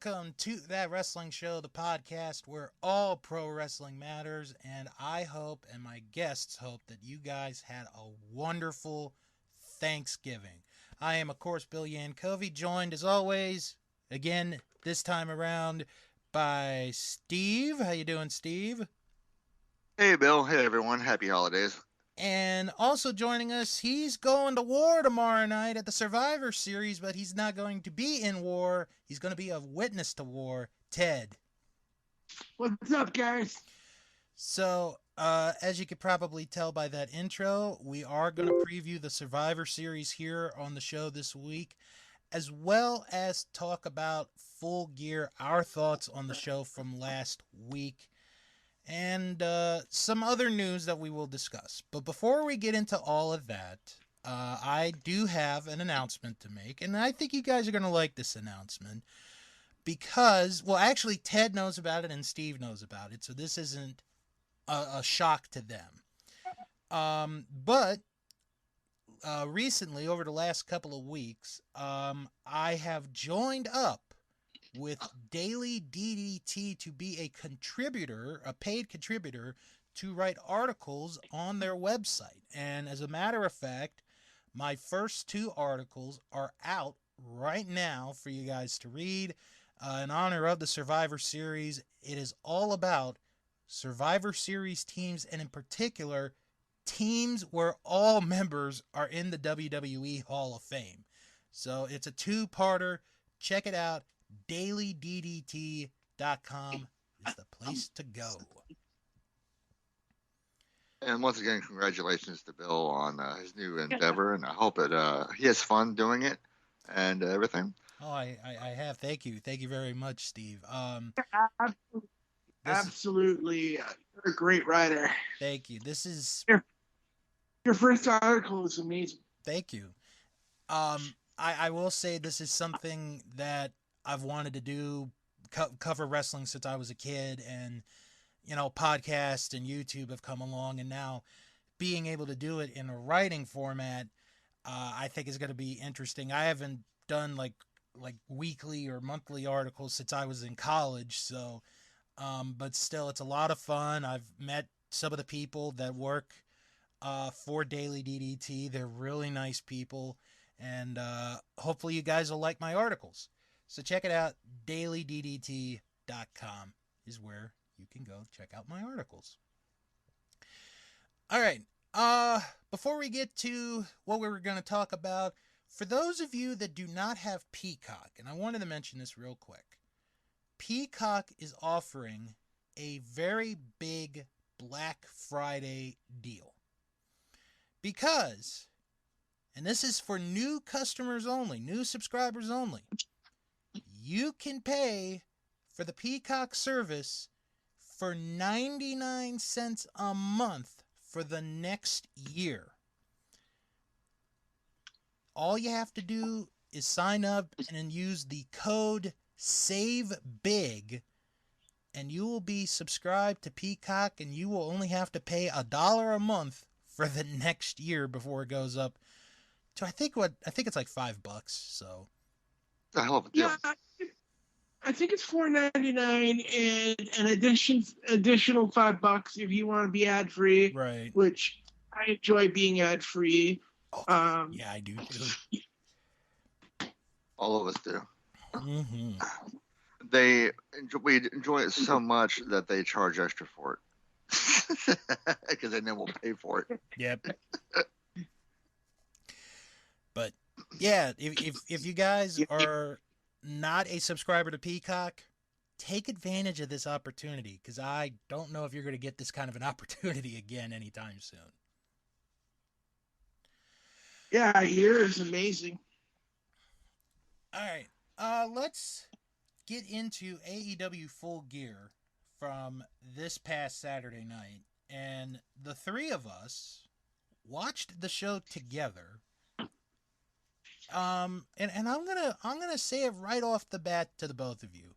welcome to That Wrestling Show, the podcast where all pro wrestling matters, and I hope, and my guests hope, that you guys had a wonderful Thanksgiving. I am, of course, Bill Yankovi, joined as always, again, this time around, by Steve. How you doing, Steve? Hey, Bill. Hey, everyone. Happy holidays. And also joining us, he's going to war tomorrow night at the Survivor Series, but he's not going to be in war. He's going to be a witness to war. Ted. What's up, guys? So, as you could probably tell by that intro, we are going to preview the Survivor Series here on the show this week, as well as talk about Full Gear, our thoughts on the show from last week, and some other news that we will discuss. But before we get into all of that, I do have an announcement to make, and I think you guys are going to like this announcement because, well, actually, Ted knows about it and Steve knows about it, so this isn't a shock to them. But recently, over the last couple of weeks, I have joined up with Daily DDT to be a contributor, a paid contributor, to write articles on their website. And as a matter of fact, my first two articles are out right now for you guys to read in honor of the Survivor Series. It is all about Survivor Series teams, and in particular, teams where all members are in the WWE Hall of Fame. So it's a two-parter. Check it out. DailyDDT.com is the place to go. And once again, congratulations to Bill on his new endeavor, and I hope he has fun doing it and everything. Oh, I have. Thank you. Thank you very much, Steve. Absolutely. You're a great writer. Thank you. This is... Your first article is amazing. Thank you. I will say this is something that I've wanted to do, cover wrestling since I was a kid, and, you know, podcasts and YouTube have come along, and now being able to do it in a writing format, I think is going to be interesting. I haven't done like weekly or monthly articles since I was in college, so, but still, it's a lot of fun. I've met some of the people that work for Daily DDT. They're really nice people, and hopefully you guys will like my articles. So check it out. DailyDDT.com is where you can go check out my articles. All right. Before we get to what we were going to talk about, for those of you that do not have Peacock, and I wanted to mention this real quick, Peacock is offering a very big Black Friday deal. Because, and this is for new customers only, new subscribers only, you can pay for the Peacock service for 99 cents a month for the next year. All you have to do is sign up and then use the code SAVEBIG, and you will be subscribed to Peacock, and you will only have to pay $1 a month for the next year before it goes up to, I think it's like $5. So The hell of a deal. Yeah, I think it's $4.99 and an additional $5 if you want to be ad free. right. Which I enjoy being ad free. Oh, yeah, I do too. All of us do. Mm-hmm. We enjoy it so much that they charge extra for it because they know we'll pay for it. Yep. But yeah, if you guys are not a subscriber to Peacock, take advantage of this opportunity, because I don't know if you're going to get this kind of an opportunity again anytime soon. Yeah, I hear it's amazing. All right, let's get into AEW Full Gear from this past Saturday night, and the three of us watched the show together. And I'm gonna say it right off the bat to the both of you.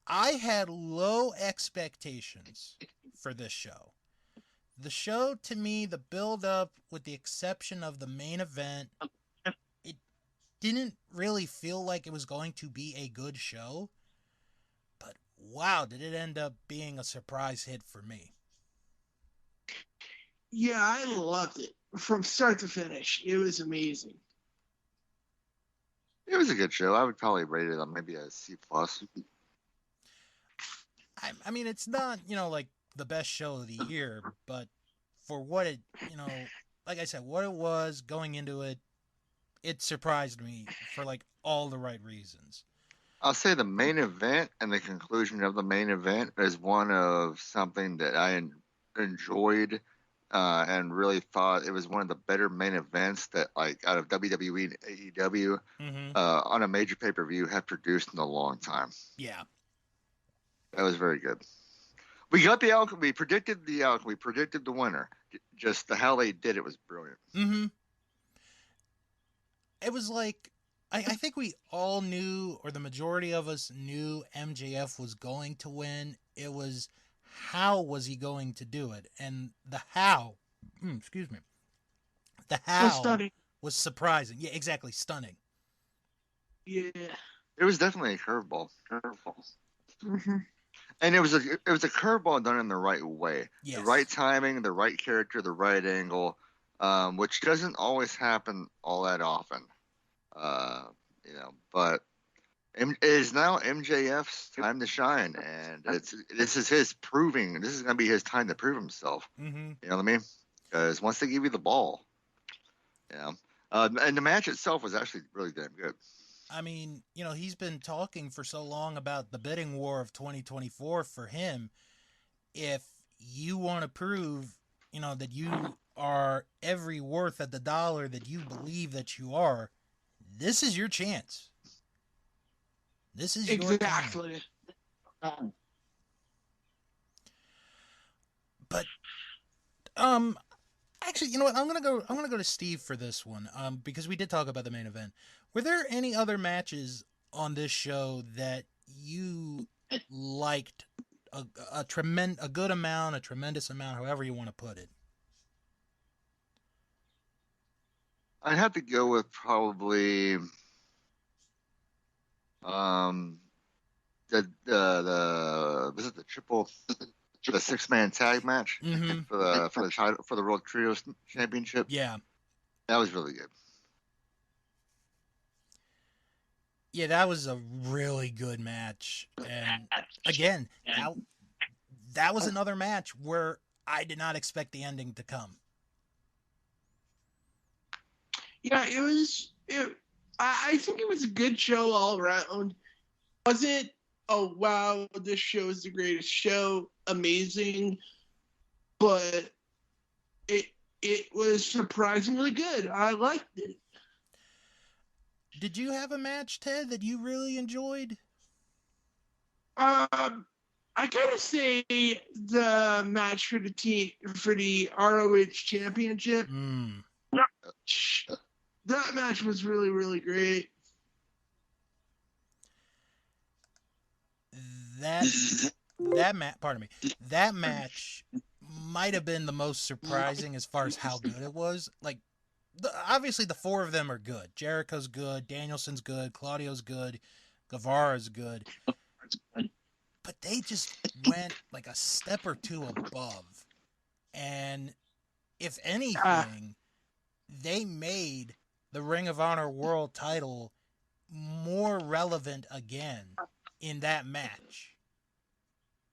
I had low expectations for this show. The show, to me, the build up, with the exception of the main event, it didn't really feel like it was going to be a good show, but wow, did it end up being a surprise hit for me. Yeah, I loved it from start to finish. It was amazing. It was a good show. I would probably rate it on maybe a C plus. I mean, it's not, like the best show of the year, but for what it, like I said, what it was going into it, it surprised me for like all the right reasons. I'll say the main event and the conclusion of the main event is one of something that I enjoyed and really thought it was one of the better main events that like out of WWE and AEW Mm-hmm. on a major pay per view have produced in a long time. Yeah. That was very good. We got the outcome. We predicted the outcome. We predicted the winner. Just how they did it was brilliant. Mm-hmm. It was like, I think we all knew, or the majority of us knew, MJF was going to win. It was how was he going to do it, and the how, excuse me, the how was surprising. Yeah, exactly, stunning. Yeah, it was definitely a curveball. Mm-hmm. And it was a curveball done in the right way, yes. The right timing, the right character, the right angle, which doesn't always happen all that often. But it is now MJF's time to shine, and this is his proving. This is going to be his time to prove himself. Mm-hmm. You know what I mean? Because once they give you the ball, and the match itself was actually really damn good. I mean, he's been talking for so long about the bidding war of 2024 for him. If you want to prove, that you are every worth at the dollar that you believe that you are, this is your chance. This is your time. But, actually, you know what? I'm gonna go to Steve for this one. Because we did talk about the main event. Were there any other matches on this show that you liked a good amount, a tremendous amount, however you want to put it? I'd have to go with probably the triple the 6-man tag match mm-hmm. for the title for the World Trios Championship. Yeah, that was really good. Yeah, that was a really good match, and again, that was another match where I did not expect the ending to come. Yeah, it was. I think it was a good show all around. Was it? Oh wow, this show is the greatest show. Amazing, but it was surprisingly good. I liked it. Did you have a match, Ted, that you really enjoyed? I gotta say the match for the ROH Championship. That match was really, really great. That match might have been the most surprising as far as how good it was. Like, obviously the four of them are good. Jericho's good, Danielson's good, Claudio's good, Guevara's good. But they just went like a step or two above. And if anything, they made the Ring of Honor World title more relevant again in that match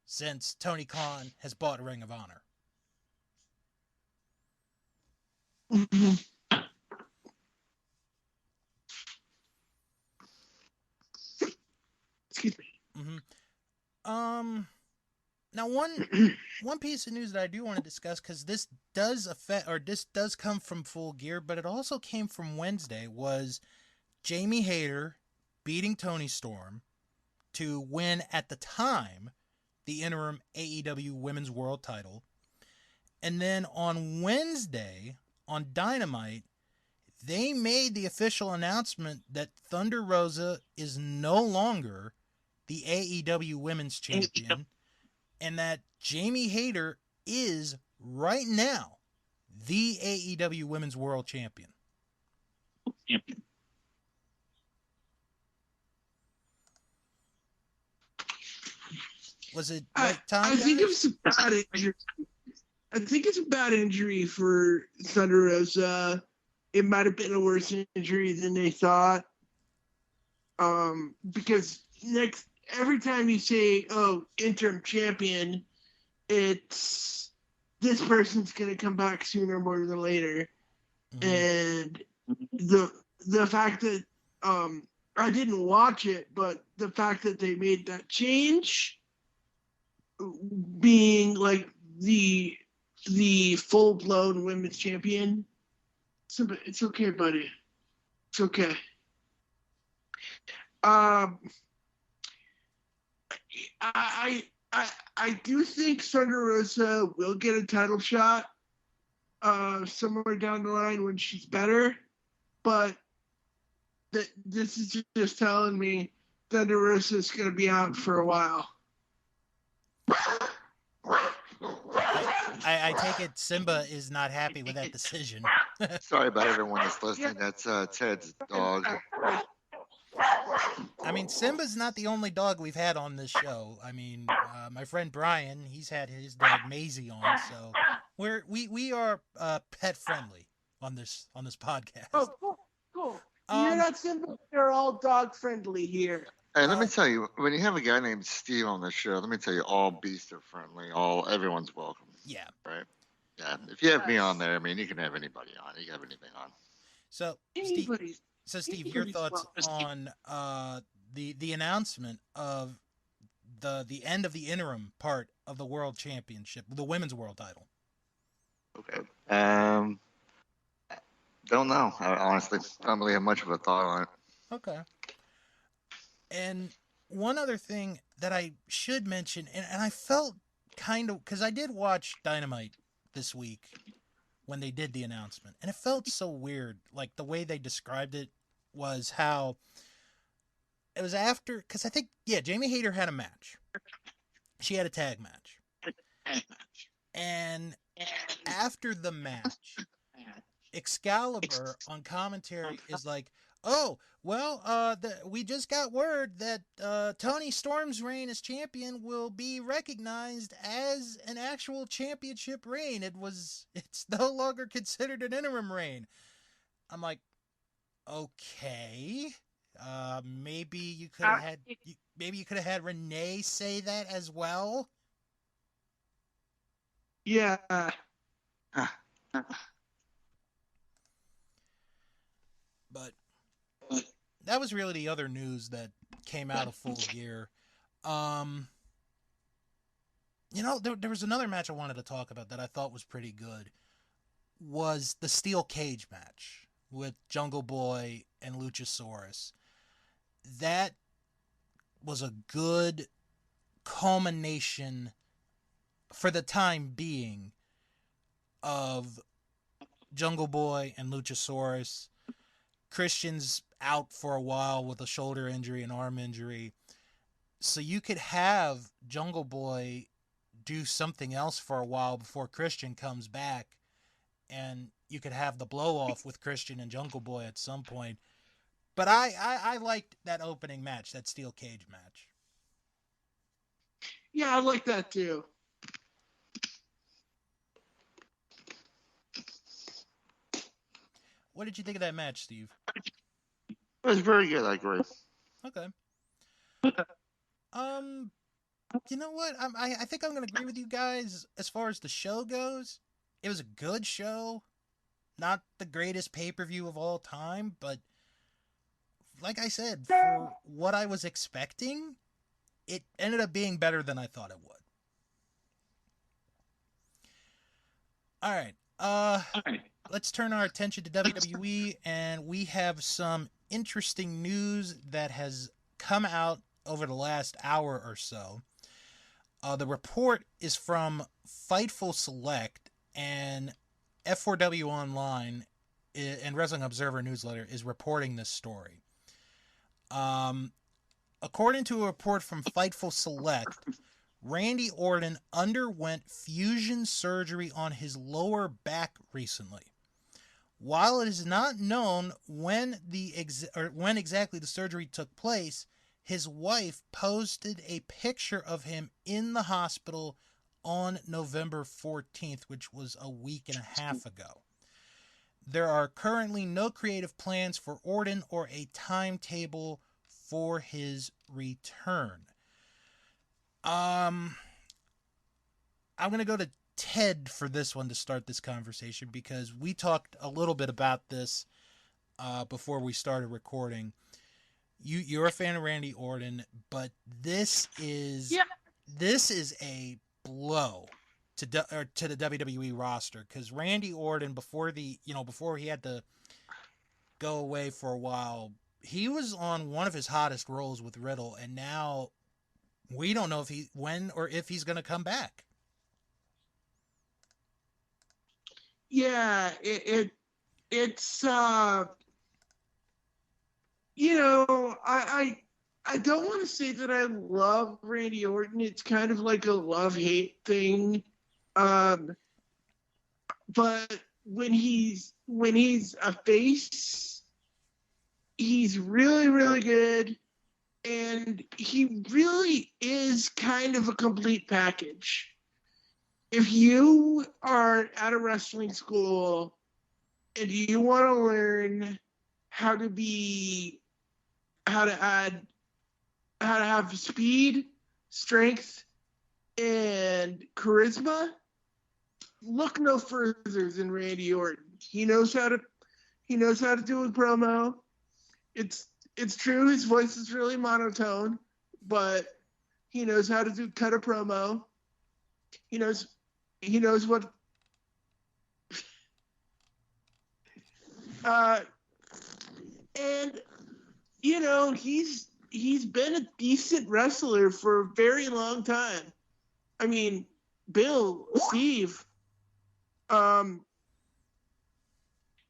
since Tony Khan has bought Ring of Honor. Excuse me. Now one piece of news that I do want to discuss, because this does come from Full Gear, but it also came from Wednesday, was Jamie Hayter beating Toni Storm to win, at the time, the interim AEW Women's World title. And then on Wednesday, on Dynamite, they made the official announcement that Thunder Rosa is no longer the AEW Women's Champion, and that Jamie Hayter is, right now, the AEW Women's World Champion. Was it I, right time, I think guys? it's a bad injury. I think it's a bad injury for Thunder Rosa. It might have been a worse injury than they thought. Because every time you say, "Oh, interim champion," it's this person's gonna come back sooner more than later. Mm-hmm. And the fact that I didn't watch it, but the fact that they made that change, being like the full blown women's champion, it's okay, buddy. It's okay. Um, I do think Thunder Rosa will get a title shot somewhere down the line when she's better, but this is just telling me Thunder Rosa is going to be out for a while. I take it Simba is not happy with that decision. Sorry about everyone that's listening. That's Ted's dog. I mean, Simba's not the only dog we've had on this show. I mean, my friend Brian, he's had his dog Maisie on, so we are pet friendly on this podcast. Oh, cool. You're not Simba. They're all dog friendly here. Hey, let me tell you, when you have a guy named Steve on the show, let me tell you, all beasts are friendly. Everyone's welcome. Yeah. Right. Yeah. If you have me on there, I mean, you can have anybody on. You can have anything on. So, Steve, your thoughts on the announcement of the end of the interim part of the World Championship, the Women's World Title? Okay. Don't know. I honestly don't really have much of a thought on it. Okay. And one other thing that I should mention, and I felt kind of, because I did watch Dynamite this week when they did the announcement, and it felt so weird. Like, the way they described it was how it was after, because I think, Jamie Hayter had a match. She had a tag match. And after the match, Excalibur on commentary is like, "Oh, well, we just got word that Tony Storm's reign as champion will be recognized as an actual championship reign. It's no longer considered an interim reign." I'm like, okay, maybe you could have had Renee say that as well. Yeah. But that was really the other news that came out of Full Gear. There was another match I wanted to talk about that I thought was pretty good. Was the steel cage match with Jungle Boy and Luchasaurus. That was a good culmination for the time being of Jungle Boy and Luchasaurus. Christian's out for a while with a shoulder injury and arm injury. So you could have Jungle Boy do something else for a while before Christian comes back, and you could have the blow off with Christian and Jungle Boy at some point. But I liked that opening match, that steel cage match. Yeah, I like that too. What did you think of that match, Steve? It was very good. I agree. Okay. You know what? I think I'm going to agree with you guys as far as the show goes. It was a good show. Not the greatest pay-per-view of all time, but like I said, for what I was expecting, it ended up being better than I thought it would. All right. Let's turn our attention to WWE, and we have some interesting news that has come out over the last hour or so. The report is from Fightful Select, and F4W Online and Wrestling Observer Newsletter is reporting this story. According to a report from Fightful Select, Randy Orton underwent fusion surgery on his lower back recently. While it is not known when exactly the surgery took place, his wife posted a picture of him in the hospital on November 14th, which was a week and a half ago. There are currently no creative plans for Orton or a timetable for his return. I'm going to go to Ted for this one to start this conversation, because we talked a little bit about this before we started recording. You're a fan of Randy Orton, but this is a blow to the WWE roster, because Randy Orton, before he had to go away for a while, he was on one of his hottest roles with Riddle, and now we don't know if he's going to come back. Yeah, it's I don't want to say that I love Randy Orton. It's kind of like a love-hate thing. But when he's a face, he's really, really good, and he really is kind of a complete package. If you are at a wrestling school and you want to learn how to have speed, strength, and charisma, look no further than Randy Orton. He knows how to do a promo. It's true, his voice is really monotone, but he knows how to cut a promo. He knows what and he's been a decent wrestler for a very long time. I mean, Bill, Steve,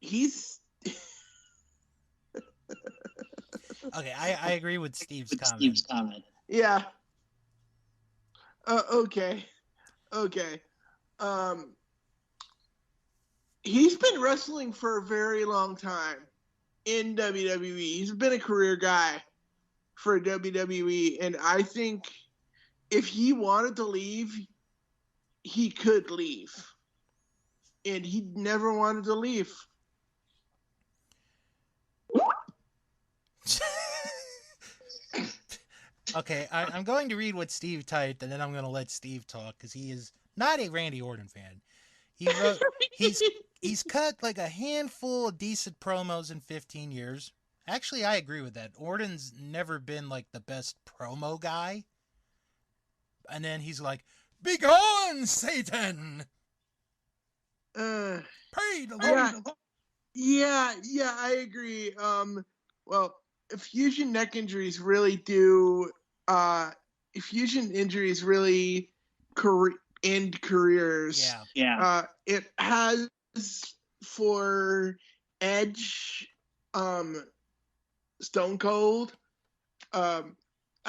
he's Okay, I agree with Steve's comment. Yeah. Okay. He's been wrestling for a very long time in WWE. He's been a career guy for WWE, and I think if he wanted to leave, he could leave. And he never wanted to leave. Okay, I'm going to read what Steve typed, and then I'm going to let Steve talk, because he is not a Randy Orton fan. He wrote he's cut like a handful of decent promos in 15 years. Actually, I agree with that. Orton's never been like the best promo guy. And then he's like, "Begone, Satan!" Pray the Lord. Yeah, I agree. Well, fusion neck injuries really do. Fusion injuries really end careers. Yeah. It has for Edge, Stone Cold. I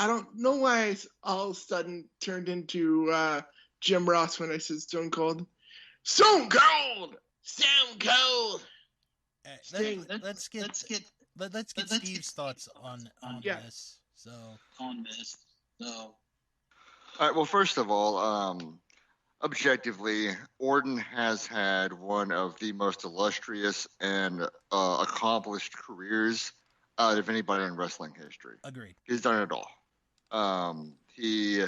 don't know why I all of a sudden turned into Jim Ross when I said Stone Cold. Stone Cold. Let's get Steve's thoughts on this. All right. Well, first of all, objectively, Orton has had one of the most illustrious and accomplished careers out of anybody in wrestling history. Agreed. He's done it all. He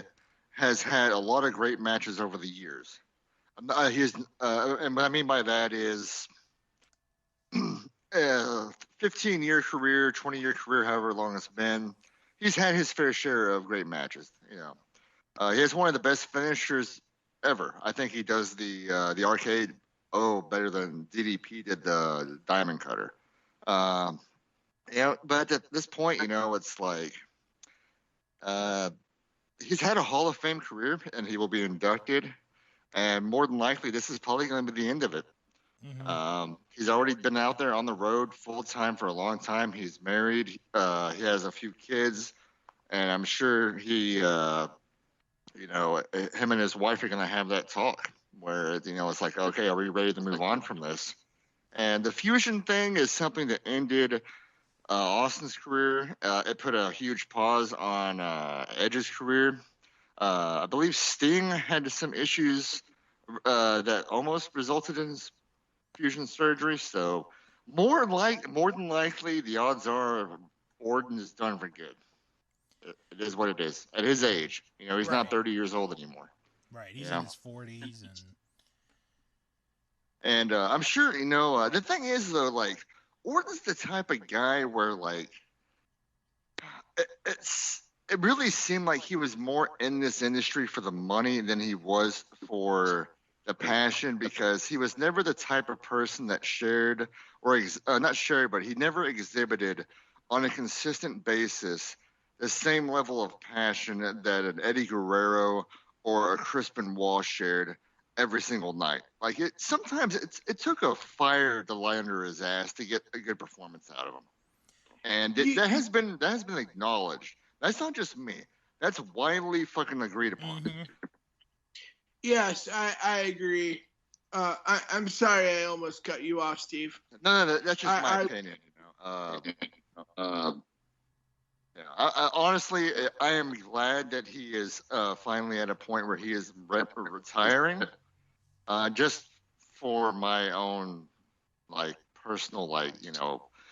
has had a lot of great matches over the years. And what I mean by that is 15-year career, 20-year career, however long it's been. He's had his fair share of great matches. He has one of the best finishers ever. I think he does the arcade better than DDP did the Diamond Cutter. But at this point, it's like he's had a Hall of Fame career, and he will be inducted. And more than likely, this is probably going to be the end of it. Mm-hmm. He's already been out there on the road full time for a long time. He's married. He has a few kids, and I'm sure him and his wife are going to have that talk where it's like, okay, are we ready to move on from this? And the fusion thing is something that ended Austin's career. It put a huge pause on Edge's career. I believe Sting had some issues that almost resulted in his fusion surgery. So more than likely, the odds are Orton is done for good. It is what it is at his age. He's not Right. 30 years old anymore. Right. He's You in know? his 40s and And I'm sure the thing is though, like Orton's the type of guy where like it really seemed like he was more in this industry for the money than he was for the passion, because he was never the type of person that shared or not shared, but he never exhibited on a consistent basis the same level of passion that an Eddie Guerrero or a Crispin Wall shared every single night. Like sometimes it took a fire to light under his ass to get a good performance out of him, and that has been acknowledged. That's not just me. That's widely fucking agreed upon. mm-hmm. Yes, I agree. I'm sorry I almost cut you off, Steve. No, that's just my opinion. Yeah, honestly, I am glad that he is finally at a point where he is retiring. Just for my own, like, personal,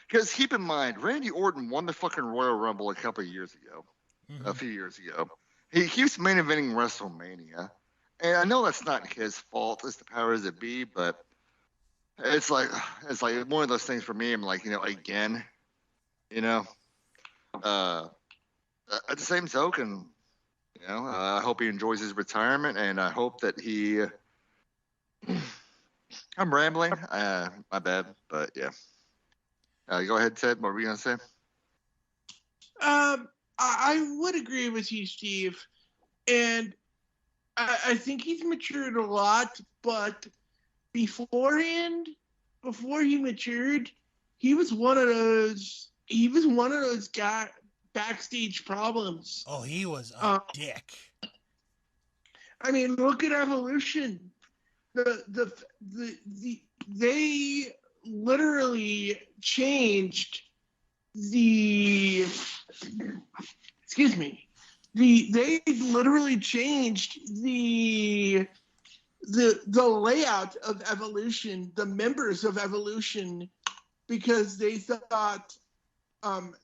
because keep in mind, Randy Orton won the fucking Royal Rumble a couple of years ago, Mm-hmm. a few years ago. He was main eventing WrestleMania, and I know that's not his fault. It's the powers that be, but it's like one of those things for me. I'm like, again, at the same token, I hope he enjoys his retirement, and I hope that he. I'm rambling. My bad, but yeah. Go ahead, Ted. What were you gonna say? I would agree with you, Steve, and I think he's matured a lot. But beforehand, before he matured, he was one of those. He was one of those guy backstage problems. Oh, he was a dick. I mean, look at Evolution. They literally changed the. Excuse me. They literally changed the layout of Evolution, the members of Evolution, because they thought,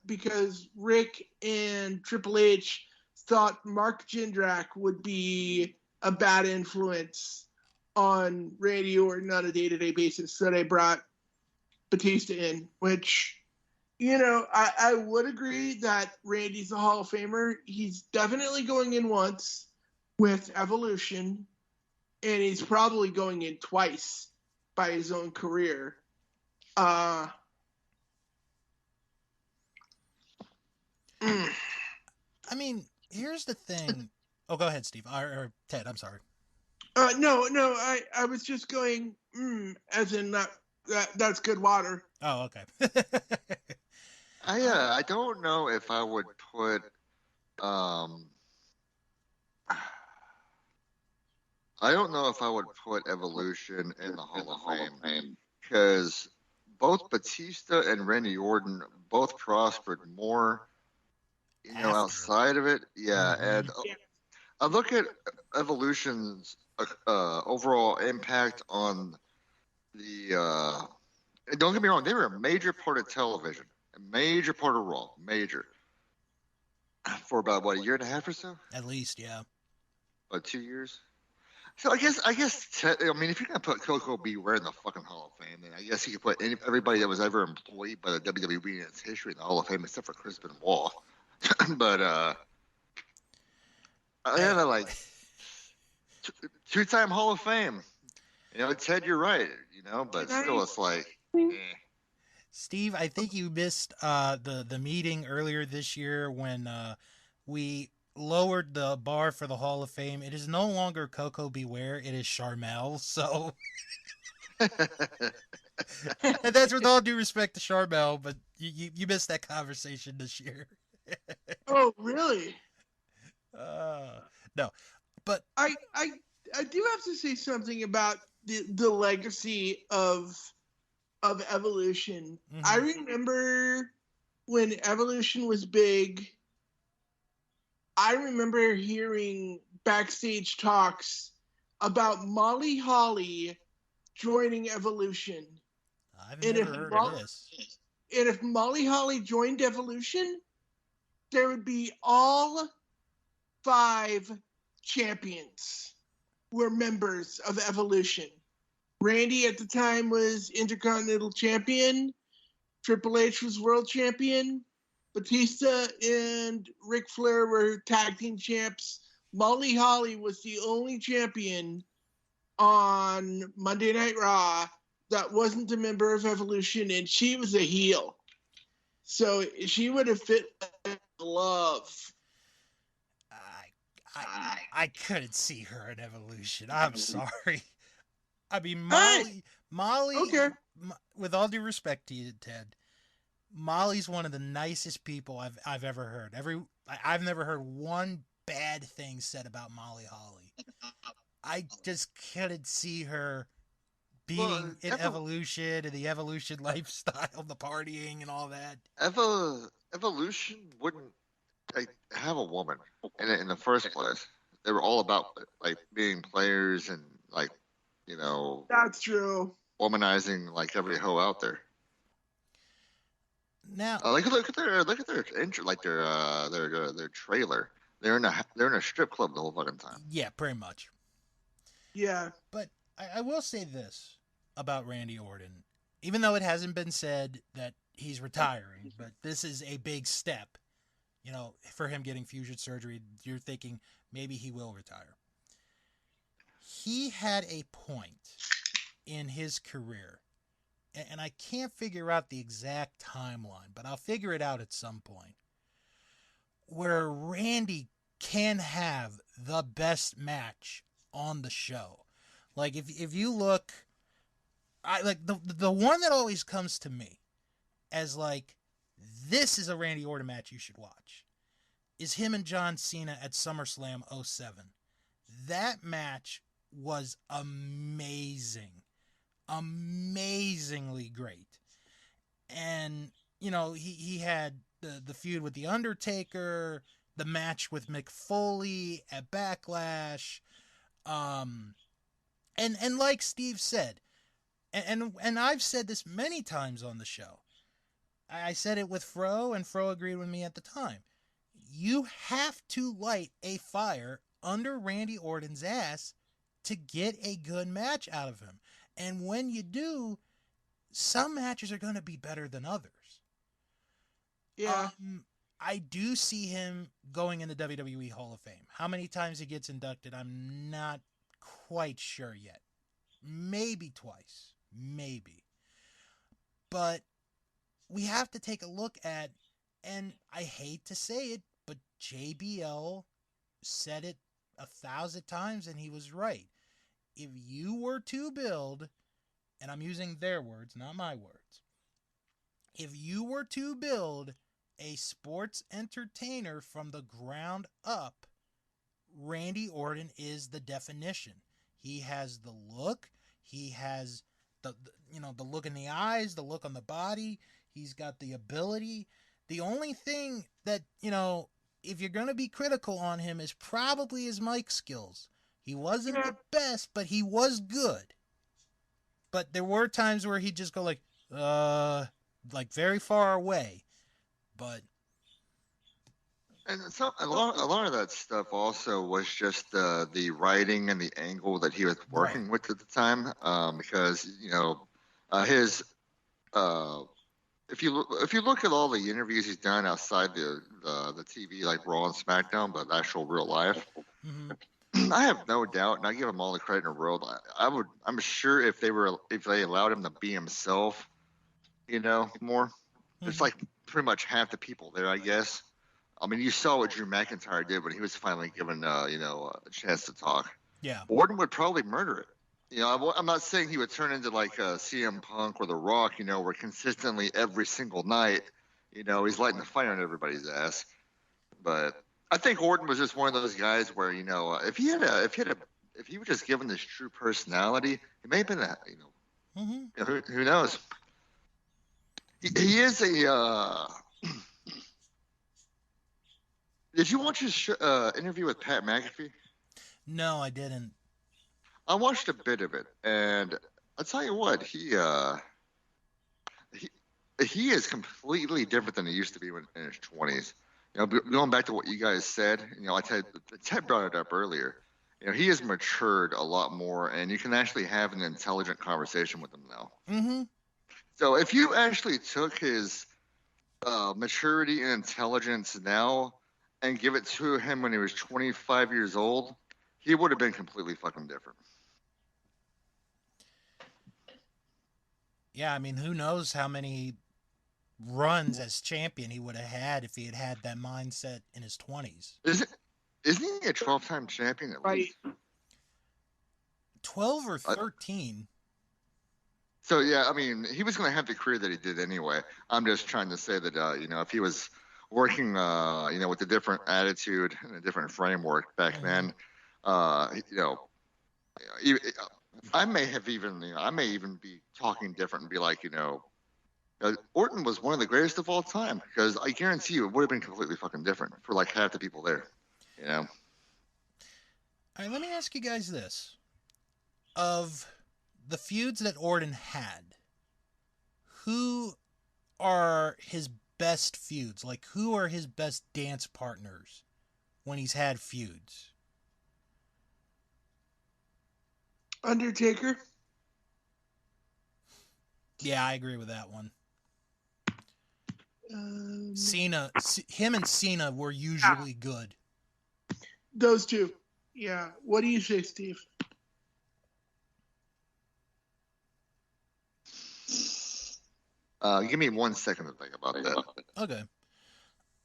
because Rick and Triple H thought Mark Jindrak would be a bad influence on Randy Orton on a day-to-day basis. So they brought Batista in, which, I would agree that Randy's a Hall of Famer. He's definitely going in once with Evolution, and he's probably going in twice by his own career. I mean, here's the thing. Oh, go ahead, Steve. Or Ted, I'm sorry. No, I was just going, as in that's good water. Oh, okay. I don't know if I would put Evolution in the Hall of Fame, because both Batista and Randy Orton both prospered more, outside of it. Yeah, and I look at Evolution's overall impact on the. Don't get me wrong; they were a major part of television, a major part of Raw, major, for about a year and a half or so. At least, yeah. About 2 years. So I guess if you're gonna put Coco Beware in the fucking Hall of Fame, then I guess you could put everybody that was ever employed by the WWE in its history in the Hall of Fame, except for Crispin Wall. But I two-time Hall of Fame. Ted, you're right. But still, it's like. Steve, I think you missed the meeting earlier this year when we lowered the bar for the Hall of Fame. It is no longer Coco Beware, it is Charmel. So, and that's with all due respect to Charmel, but you missed that conversation this year. Oh, really? No, but I do have to say something about the legacy of Evolution. Mm-hmm. I remember when Evolution was big, I remember hearing backstage talks about Molly Holly joining Evolution. I've And never heard of this. And if Molly Holly joined Evolution, there would be all 5 champions were members of Evolution. Randy at the time was Intercontinental Champion. Triple H was World Champion. Batista and Ric Flair were tag team champs. Molly Holly was the only champion on Monday Night Raw that wasn't a member of Evolution, and she was a heel. So she would have fit like a glove. I couldn't see her in Evolution. I'm sorry. I mean, Molly. Okay. With all due respect to you, Ted, Molly's one of the nicest people I've ever heard. I've never heard one bad thing said about Molly Holly. I just couldn't see her being in Evolution and the Evolution lifestyle, the partying and all that. Evolution wouldn't have a woman in the first place. They were all about like being players and like, you know, that's true. Womanizing like every hoe out there. Now, look at their intro, like their trailer. They're in a strip club the whole fucking time. Yeah, pretty much. Yeah, but I will say this about Randy Orton, even though it hasn't been said that he's retiring, but this is a big step. You know, for him getting fusion surgery, you're thinking maybe he will retire. He had a point in his career, and I can't figure out the exact timeline, but I'll figure it out at some point, where Randy can have the best match on the show. Like if you look, I like the one that always comes to me as like, this is a Randy Orton match you should watch, is him and John Cena at SummerSlam 07. That match was amazing. Amazingly great. And, you know, he had the feud with The Undertaker, the match with Mick Foley at Backlash. And like Steve said, and I've said this many times on the show, I said it with Fro, and Fro agreed with me at the time. You have to light a fire under Randy Orton's ass to get a good match out of him. And when you do, some matches are going to be better than others. Yeah. I do see him going in the WWE Hall of Fame. How many times he gets inducted, I'm not quite sure yet. Maybe twice. Maybe. But we have to take a look at, and I hate to say it, but JBL said it 1,000 times and he was right. If you were to build, and I'm using their words, not my words, if you were to build a sports entertainer from the ground up, Randy Orton is the definition. He has the look, he has the look in the eyes, the look on the body, he's got the ability. The only thing that, if you're going to be critical on him, is probably his mic skills. He wasn't the best, but he was good. But there were times where he'd just go like very far away. But and a lot of that stuff also was just the writing and the angle that he was working with at the time, because his if you look at all the interviews he's done outside the TV, like Raw and SmackDown, but actual real life, I have no doubt, and I give him all the credit in the world. I'm sure if they allowed him to be himself, more, it's like pretty much half the people there, I guess. I mean, you saw what Drew McIntyre did when he was finally given, a chance to talk. Yeah, Orton would probably murder it. I'm not saying he would turn into like CM Punk or The Rock, where consistently every single night, he's lighting the fire on everybody's ass. But I think Orton was just one of those guys where, if he was just given this true personality, he may have been that, who knows? He is a Did you watch his interview with Pat McAfee? No, I didn't. I watched a bit of it, and I'll tell you what, he he is completely different than he used to be when in his 20s. You know, going back to what you guys said, you know, Ted brought it up earlier. You know, he has matured a lot more, and you can actually have an intelligent conversation with him now. Mm-hmm. So if you actually took his maturity and intelligence now and give it to him when he was 25 years old, he would have been completely fucking different. Yeah, I mean, who knows how many runs as champion he would have had if he had had that mindset in his 20s. Isn't he a 12-time champion at least? 12 or 13. So yeah, I mean, he was going to have the career that he did anyway. I'm just trying to say that you know, if he was working you know, with a different attitude and a different framework back then, you know, I may have even, you know, I may even be talking different and be like, you know, Orton was one of the greatest of all time, because I guarantee you it would have been completely fucking different for like half the people there, you know. All right, let me ask you guys this: of the feuds that Orton had, who are his best feuds? Like, who are his best dance partners when he's had feuds? Undertaker. Yeah, I agree with that one. Cena, him and Cena were usually good. Those two. Yeah. What do you say, Steve? Give me 1 second to think about that. Okay.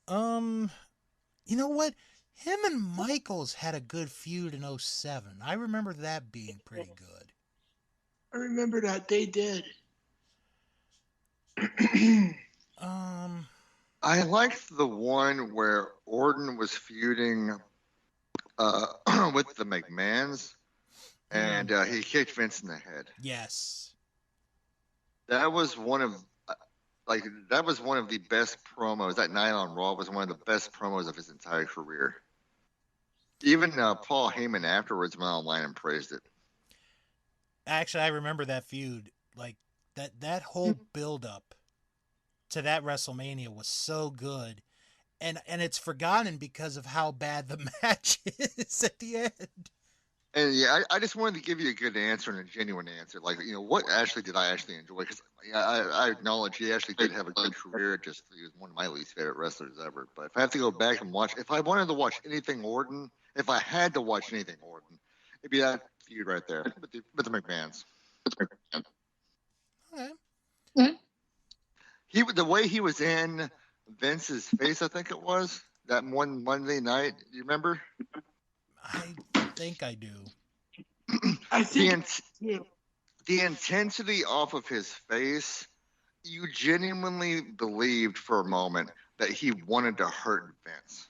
You know what? Him and Michaels had a good feud in 07. I remember that being pretty good. I remember that they did. I liked the one where Orton was feuding with the McMahons, and he kicked Vince in the head. Yes. That was one of that was one of the best promos. That night on Raw was one of the best promos of his entire career. Even Paul Heyman afterwards went online and praised it. Actually, I remember that feud. Like that whole build up to that WrestleMania was so good. And it's forgotten because of how bad the match is at the end. And yeah, I just wanted to give you a good answer and a genuine answer. Like, you know, what actually did I actually enjoy? Because I acknowledge he actually did have a good career. Just he was one of my least favorite wrestlers ever. But if I have to go back and watch, if I wanted to watch anything Orton, if I had to watch anything Orton, it'd be that feud right there with the McMahons. Okay. The way he was in Vince's face, I think it was that one Monday night. Do you remember? I think I do. I think the intensity off of his face, you genuinely believed for a moment that he wanted to hurt Vince.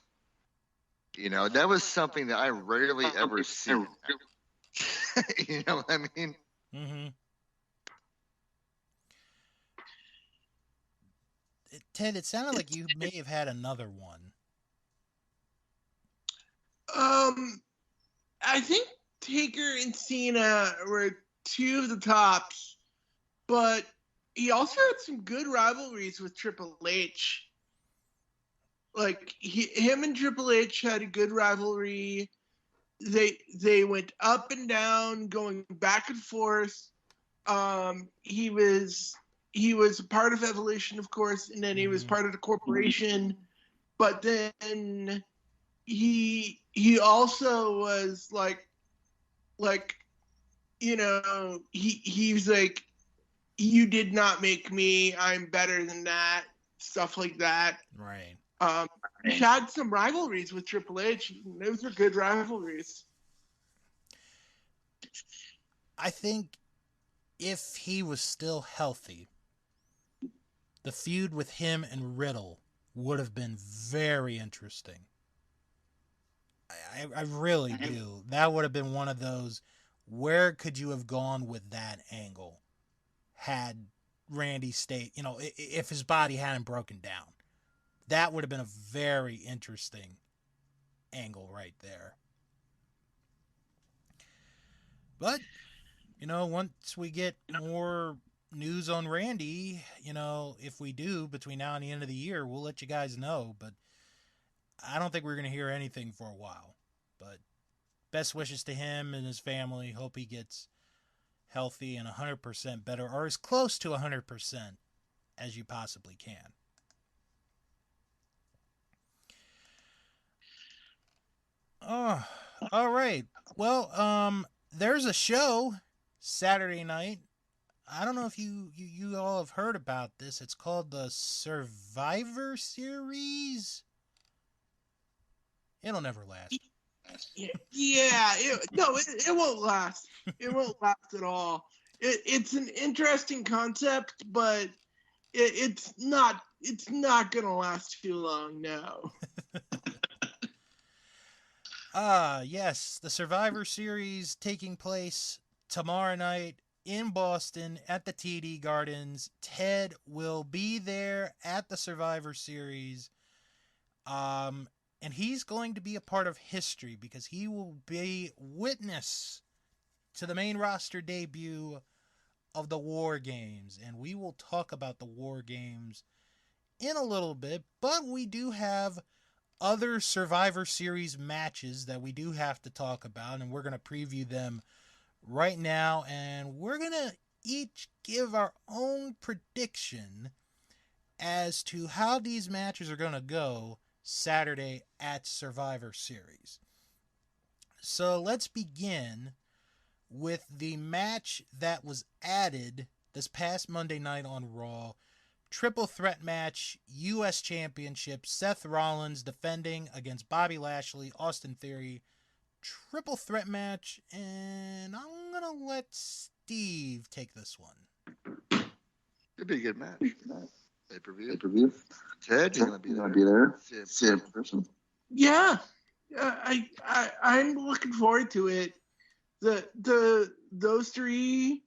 You know, that was something that I rarely ever see. You know what I mean? Mm-hmm. Ted, it sounded like you may have had another one. I think Taker and Cena were two of the tops, but he also had some good rivalries with Triple H. Like him and Triple H had a good rivalry. They went up and down, going back and forth. He was a part of Evolution, of course, and then he was part of the corporation. But then he also was like you know, he's like, you did not make me, I'm better than that, stuff like that. Right. He had some rivalries with Triple H. Those were good rivalries. I think if he was still healthy, the feud with him and Riddle would have been very interesting. I really do. That would have been one of those, where could you have gone with that angle had Randy stayed, you know, if his body hadn't broken down. That would have been a very interesting angle right there. But, once we get more news on Randy, if we do between now and the end of the year, we'll let you guys know. But I don't think we're going to hear anything for a while. But best wishes to him and his family. Hope he gets healthy and 100% better, or as close to 100% as you possibly can. Oh, all right. Well, there's a show Saturday night. I don't know if you all have heard about this. It's called the Survivor Series. It'll never last. Yeah. It won't last. It won't last at all. It's an interesting concept, but it's not gonna last too long. No. Yes, the Survivor Series taking place tomorrow night in Boston at the TD Gardens. Ted will be there at the Survivor Series. And he's going to be a part of history because he will be witness to the main roster debut of the War Games. And we will talk about the War Games in a little bit, but we do have other Survivor Series matches that we do have to talk about, and we're going to preview them right now, and we're going to each give our own prediction as to how these matches are going to go Saturday at Survivor Series. So let's begin with the match that was added this past Monday night on Raw. Triple threat match, U.S. Championship, Seth Rollins defending against Bobby Lashley, Austin Theory. Triple threat match, and I'm going to let Steve take this one. It'd be a good match. Pay-per-view. Ted, you're going to be there. See it in person. Yeah. I'm looking forward to it. Those three,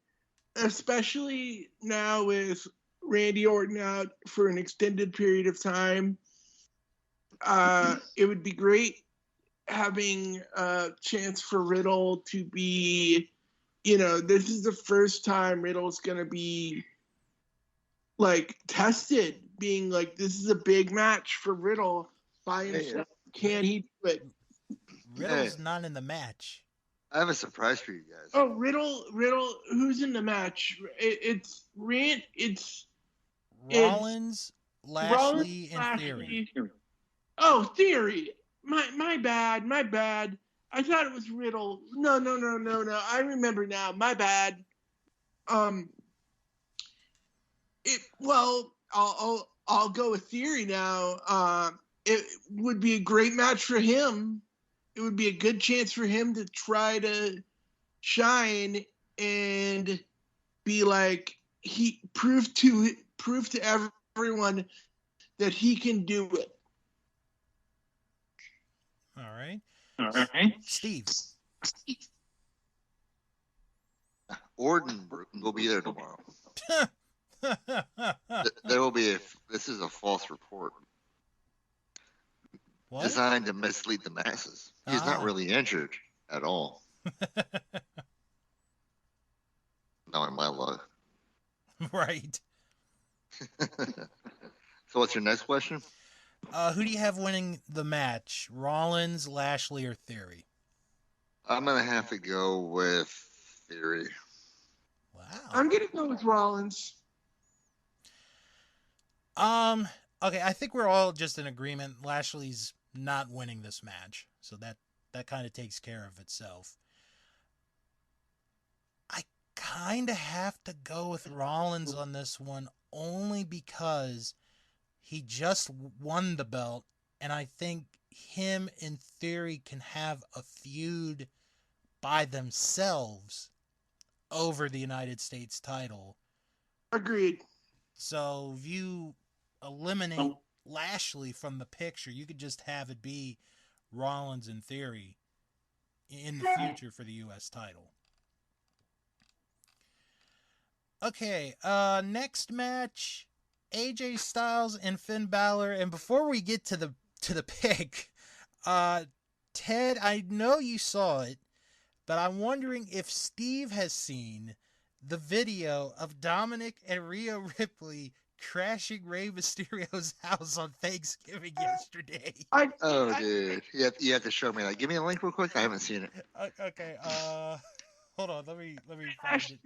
especially now with Randy Orton out for an extended period of time, it would be great having a chance for Riddle to be, this is the first time Riddle's going to be tested, being this is a big match for Riddle by himself. Can he do it? Riddle's not in the match. I have a surprise for you guys. Oh, Riddle, who's in the match? It's Rollins, Lashley, and Theory. Oh, Theory. My bad. I thought it was Riddle. No. I remember now. My bad. I'll go with Theory now. It would be a great match for him. It would be a good chance for him to try to shine and be he proved to everyone that he can do it. All right. Steve. Orton will be there tomorrow. There will be this is a false report. What? Designed to mislead the masses. He's not really injured at all. Knowing my luck. Right. So what's your next question? Who do you have winning the match? Rollins, Lashley, or Theory? I'm going to have to go with Theory. Wow. I'm going to go with Rollins. Okay, I think we're all just in agreement. Lashley's not winning this match, so that kind of takes care of itself. I kind of have to go with Rollins on this one, only because he just won the belt, and I think him and Theory can have a feud by themselves over the United States title. Agreed. So if you eliminate Lashley from the picture, you could just have it be Rollins and Theory in the future for the U.S. title. Okay, next match, AJ Styles and Finn Balor. And before we get to the pick, Ted, I know you saw it, but I'm wondering if Steve has seen the video of Dominic and Rhea Ripley crashing Rey Mysterio's house on Thanksgiving yesterday. Oh, dude, you have to show me that. Give me a link real quick. I haven't seen it. Okay, hold on, let me find it.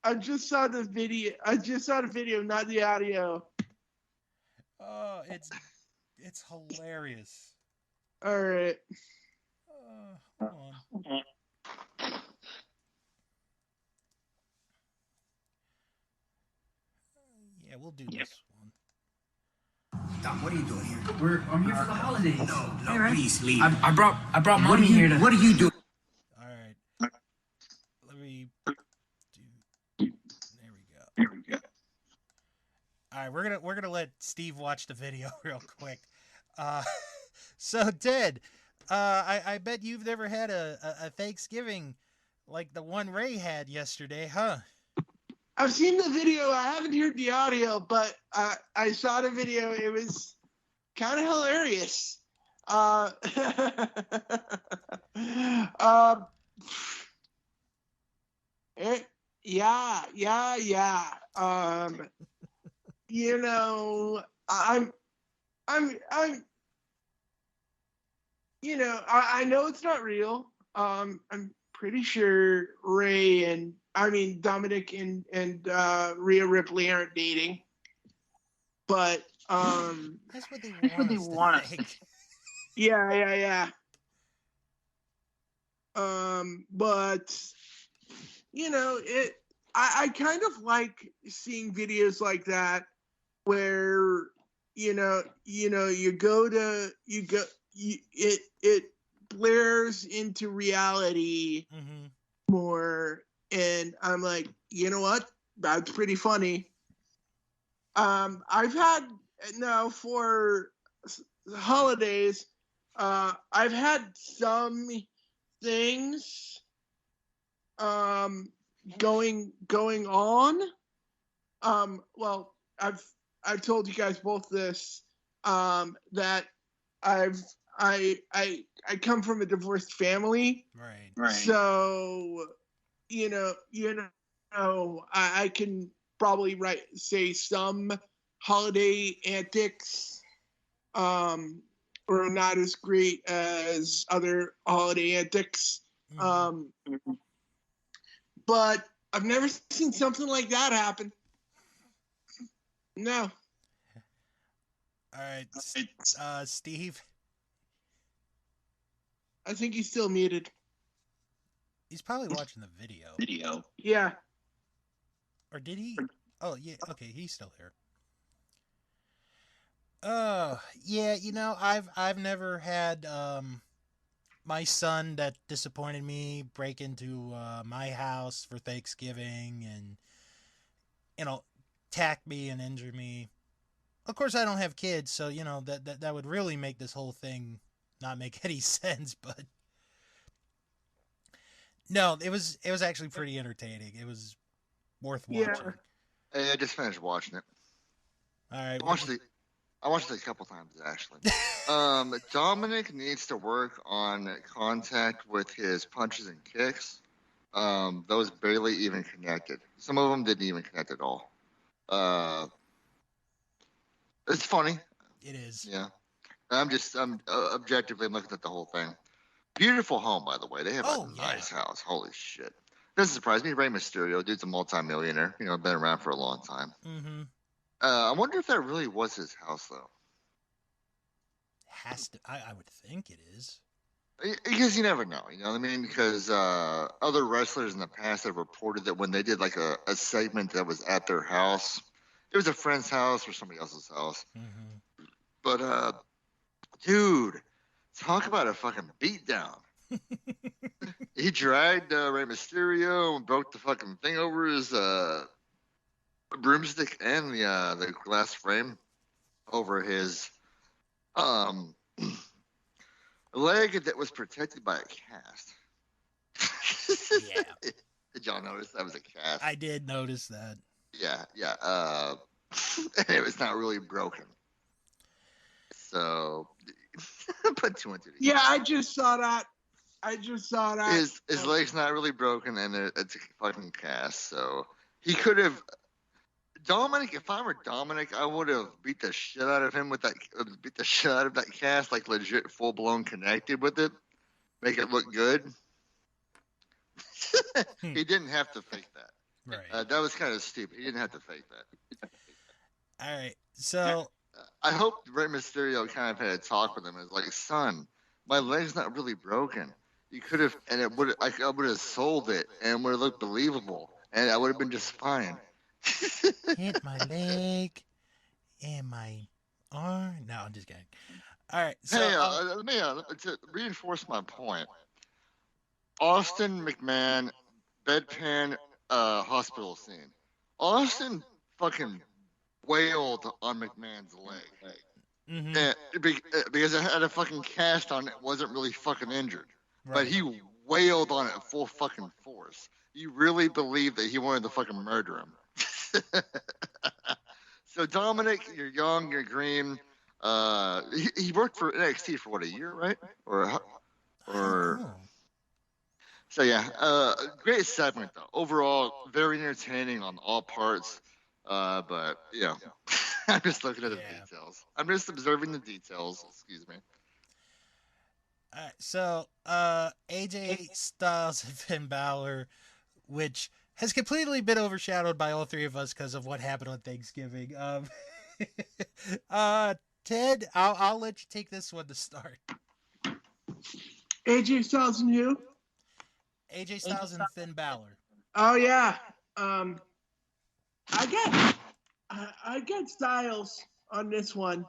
I just saw the video. I just saw the video, not the audio. Oh, it's hilarious. All right. Hold on. Yeah, we'll do this one. Doc, what are you doing here? I'm here for the holidays. No, Hey, right? please leave. I brought mommy here to. What are you doing? All right. Let me do. There we go. All right, we're gonna let Steve watch the video real quick. So Ted, I bet you've never had a Thanksgiving like the one Ray had yesterday, huh? I've seen the video. I haven't heard the audio, but I saw the video. It was kind of hilarious. Yeah. You know, I know it's not real. I'm pretty sure Dominic and Rhea Ripley aren't dating, but That's what they want us to think. yeah. But I kind of like seeing videos like that where it blares into reality more, and I'm like, you know what? That's pretty funny. I've had now for holidays. I've had some things going on. Well, I've told you guys both this, that I come from a divorced family. Right. So, I can probably say some holiday antics are not as great as other holiday antics. But I've never seen something like that happen. No. All right, Steve. I think he's still muted. He's probably watching the video. Yeah. Or did he? Oh, yeah. Okay, he's still here. Oh, yeah. I've never had my son that disappointed me break into my house for Thanksgiving and attack me and injure me. Of course, I don't have kids, so that would really make this whole thing not make any sense. But no, it was actually pretty entertaining. It was worth watching. Hey, I just finished watching it. All right, I watched it a couple times actually. Dominic needs to work on contact with his punches and kicks. Those barely even connected. Some of them didn't even connect at all. It's funny. It is. Yeah. I'm objectively looking at the whole thing. Beautiful home, by the way. They have a nice house. Holy shit. Doesn't surprise me. Rey Mysterio, dude's a multimillionaire. Been around for a long time. I wonder if that really was his house, though. Has to. I would think it is. Because you never know, you know what I mean? Because other wrestlers in the past have reported that when they did like a segment that was at their house, it was a friend's house or somebody else's house. But, dude, talk about a fucking beatdown. He dragged Rey Mysterio and broke the fucking thing over his broomstick and the glass frame over his leg that was protected by a cast. Yeah. Did y'all notice that was a cast? I did notice that. Yeah. And it was not really broken. So Put two and two together. Yeah, I just saw that. His leg's not really broken, and it's a fucking cast. So he could have. Dominic, if I were Dominic, I would have beat the shit out of him with that. Beat the shit out of that cast, like legit, full blown connected with it, make it look good. He didn't have to fake that. Right. That was kind of stupid. He didn't have to fake that. All right. So I hope Rey Mysterio kind of had a talk with him. It's like, son, my leg's not really broken. You could have, and I would have sold it, and it would have looked believable, and I would have been just fine. hit my leg and my arm. No, I'm just kidding. All right. So Hey, let me to reinforce my point. Austin McMahon, bedpan, hospital scene. Austin fucking wailed on McMahon's leg. Because it had a fucking cast on it, wasn't really fucking injured. right. But he wailed on it full fucking force. You really believe that he wanted to fucking murder him. So Dominic, you're young, you're green. He worked for NXT for what, a year, right? Or so yeah, great segment though. Overall, very entertaining on all parts. But yeah, I'm just looking at the details. I'm just observing the details. Excuse me. All right, so AJ Styles and Finn Balor, which has completely been overshadowed by all three of us because of what happened on Thanksgiving. Ted, I'll let you take this one to start. AJ Styles and who? AJ Styles and Finn Balor. Oh yeah. I get Styles on this one.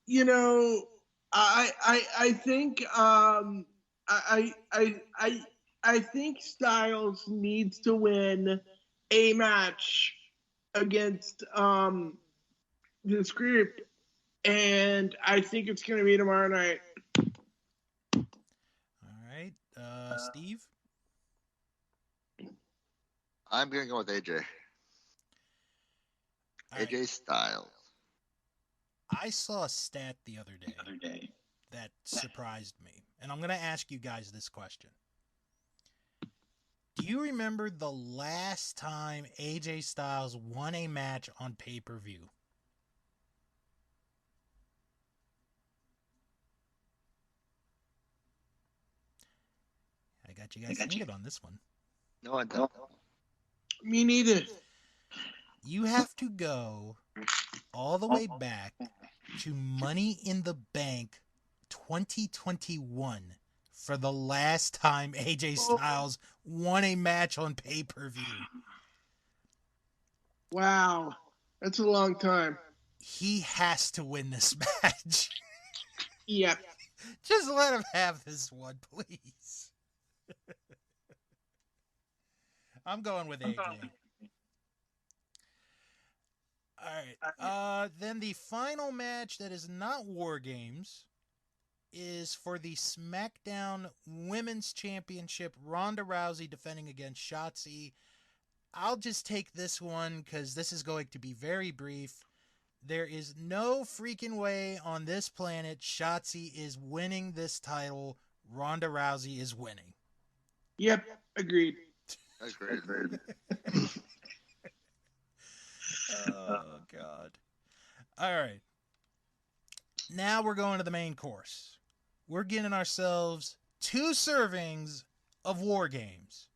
You know, I think I think Styles needs to win a match against this group, and I think it's going to be tomorrow night. All right, Steve. I'm gonna go with AJ. AJ Styles. I saw a stat the other day that surprised me, and I'm going to ask you guys this question. Do you remember the last time AJ Styles won a match on pay-per-view? I got you guys thinking on this one. No, I don't. Me neither. You have to go all the way back to Money in the Bank 2021 for the last time AJ Styles won a match on pay-per-view. Wow. That's a long time. He has to win this match. Yep. Just let him have this one, please. I'm going with AJ. All right. Then the final match that is not War Games is for the SmackDown Women's Championship. Ronda Rousey defending against Shotzi. I'll just take this one because this is going to be very brief. There is no freaking way on this planet Shotzi is winning this title. Ronda Rousey is winning. Yep. Agreed. Agreed. Oh, God. All right. Now we're going to the main course. We're getting ourselves 2 servings of War Games.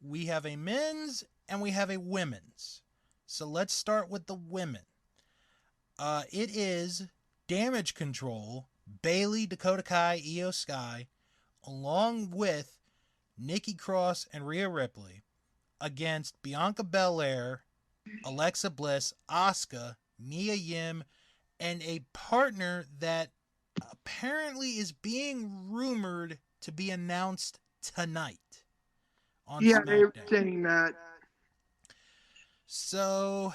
We have a men's and we have a women's. So let's start with the women. It is Damage Control, Bayley, Dakota Kai, Io Sky, along with Nikki Cross and Rhea Ripley against Bianca Belair, Alexa Bliss, Asuka, Mia Yim, and a partner that apparently is being rumored to be announced tonight on SmackDown. They're saying that. So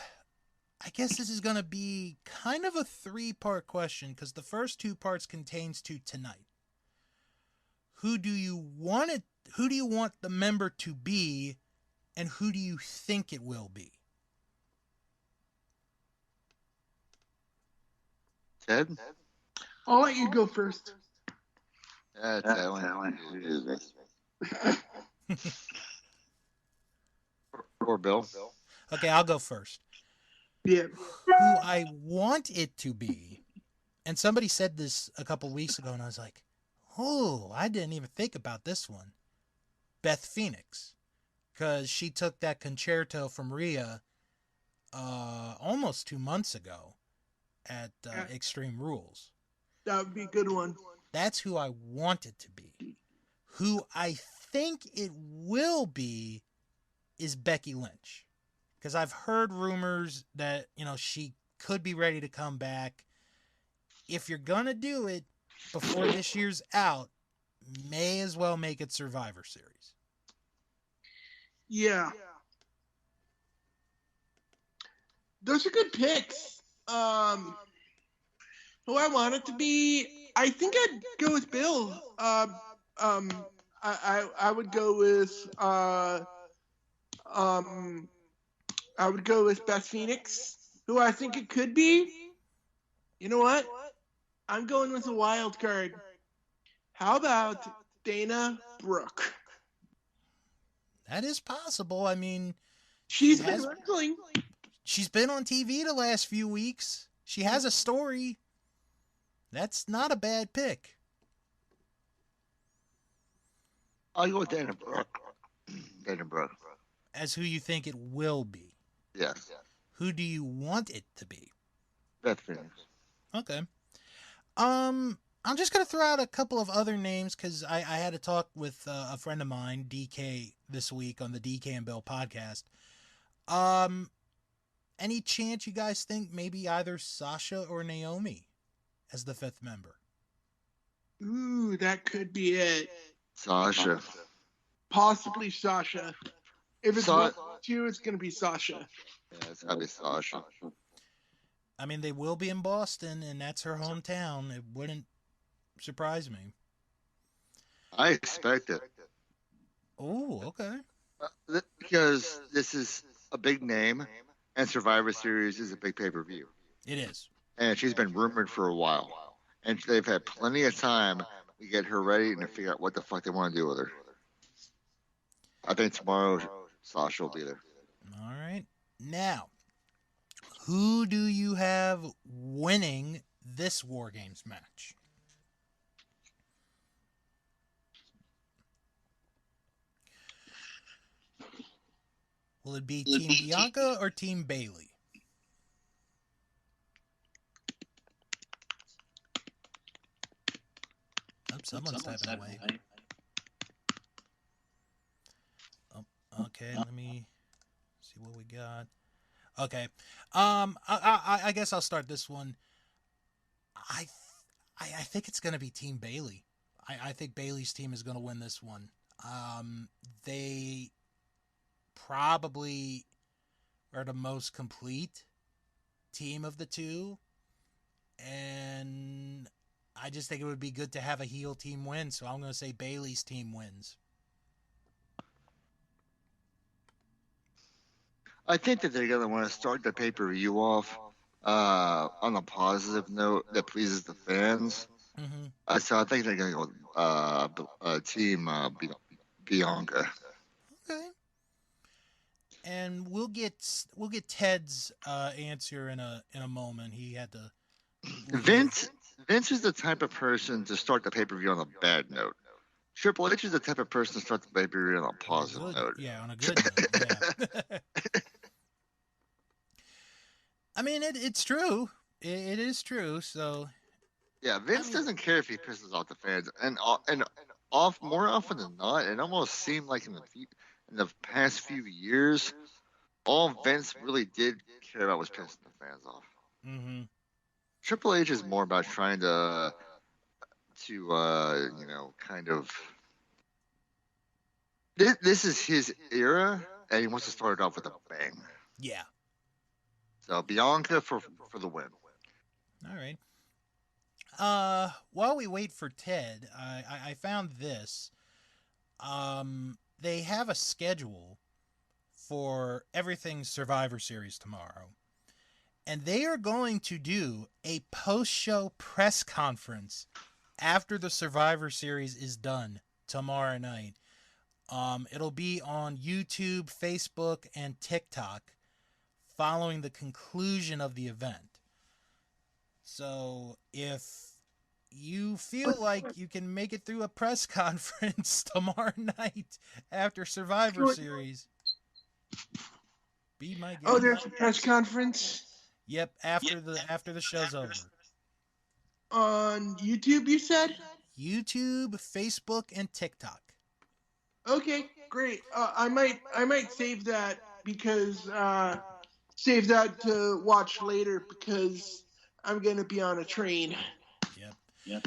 I guess this is going to be kind of a 3-part question because the first 2 parts contains to tonight. Who do you want the member to be, and who do you think it will be? Ted? I'll let you go first. That's that one. Or Bill. Okay, I'll go first. Yeah. Who I want it to be, and somebody said this a couple weeks ago, and I was like, oh, I didn't even think about this one. Beth Phoenix. Because she took that concerto from Rhea almost 2 months ago at Extreme Rules. That would be a good one. That's who I want it to be. Who I think it will be is Becky Lynch. Because I've heard rumors that, she could be ready to come back. If you're going to do it before this year's out, may as well make it Survivor Series. Yeah. Those are good picks. Who I want it to be, I think I'd go with Bill. I would go with I would go with Beth Phoenix, who I think it could be. You know what? I'm going with a wild card. How about Dana Brooke? That is possible. I mean, She's been wrestling. She's been on TV the last few weeks. She has a story. That's not a bad pick. I'll go with Dana Brooke. Dana Brooke. As who you think it will be. Yes. Who do you want it to be? Beth Phoenix. Okay. I'm just going to throw out a couple of other names because I had a talk with a friend of mine, DK, this week on the DK and Bill podcast. Any chance you guys think maybe either Sasha or Naomi as the fifth member? Ooh, that could be it. Sasha. Possibly Sasha. If it's one of you, it's going to be Sasha. Yeah, it's got to be Sasha. I mean, they will be in Boston, and that's her hometown. It wouldn't surprise me. I expect it. Oh, okay. Because this is a big name, and Survivor Series is a big pay-per-view. It is. And she's been rumored for a while. And they've had plenty of time to get her ready and to figure out what the fuck they want to do with her. I think tomorrow Sasha will be there. All right. Now, who do you have winning this War Games match? Will it be Team Bianca or Team Bayley? Oh, someone's typing away. Oh, okay, let me see what we got. Okay, I guess I'll start this one. I think it's gonna be Team Bayley. I think Bayley's team is gonna win this one. They probably are the most complete team of the two, and I just think it would be good to have a heel team win, so I'm going to say Bayley's team wins. I think that they're going to want to start the pay-per-view off on a positive note that pleases the fans. Mm-hmm. So I think they're going to go Team Bianca. Okay. And we'll get Ted's answer in a moment. He had to. Vince is the type of person to start the pay-per-view on a bad note. Triple H is the type of person to start the pay-per-view on a positive note. Yeah, on a good note. Yeah. I mean, it's true. It is true. So. Yeah, Vince doesn't care if he pisses off the fans, and more often than not, it almost seemed like in the past few years, all Vince really did care about was pissing the fans off. Mm-hmm. Triple H is more about trying to kind of. This is his era, and he wants to start it off with a bang. Yeah. So Bianca for the win. All right. While we wait for Ted, I found this. They have a schedule for everything Survivor Series tomorrow. and they are going to do a post-show press conference after the Survivor Series is done tomorrow night. It'll be on YouTube, Facebook, and TikTok following the conclusion of the event. So if you feel like you can make it through a press conference tomorrow night after Survivor Series, be my guest. Oh, there's a press conference Yep, after the show's over. on YouTube, you said? YouTube, Facebook, and TikTok. Okay, great. I might save that because save that to watch later because I'm gonna be on a train. Yep.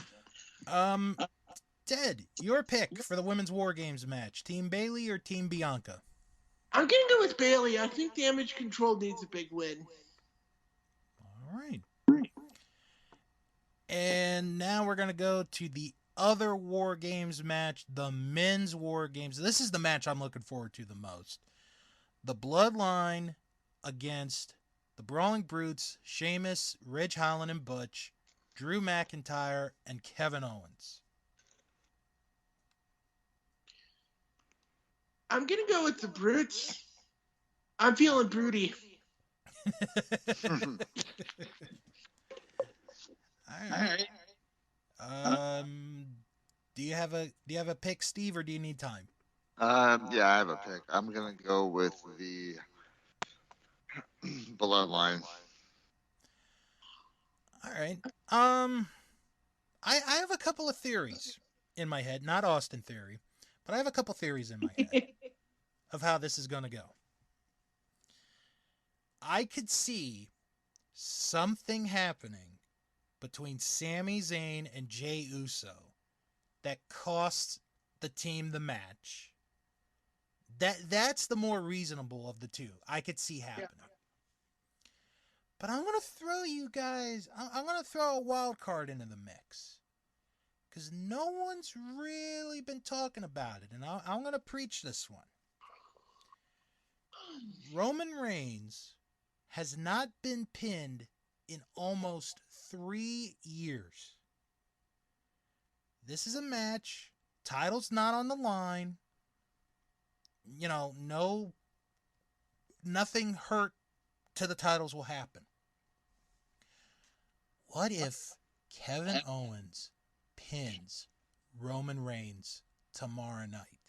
Ted, your pick for the Women's War Games match: Team Bayley or Team Bianca? I'm gonna go with Bayley. I think Damage Control needs a big win. All right. And now we're gonna go to the other War Games match, the Men's War Games. This is the match I'm looking forward to the most. The Bloodline against the Brawling Brutes, Sheamus, Ridge Holland and Butch, Drew McIntyre, and Kevin Owens. I'm gonna go with the Brutes. I'm feeling broody. All right. Do you have a pick, Steve, or do you need time? Yeah, I have a pick. I'm gonna go with the Bloodline. All right. I have a couple of theories in my head, not Austin theory, but I have a couple theories in my head of how this is going to go. I could see something happening between Sami Zayn and Jey Uso that costs the team the match. That's the more reasonable of the two. I could see happening. Yeah. But I'm going to throw you guys, I'm going to throw a wild card into the mix. Because no one's really been talking about it. And I'm going to preach this one. Roman Reigns has not been pinned in almost 3 years. This is a match. Title's not on the line. You know, nothing hurt to the titles will happen. What if Kevin Owens pins Roman Reigns tomorrow night?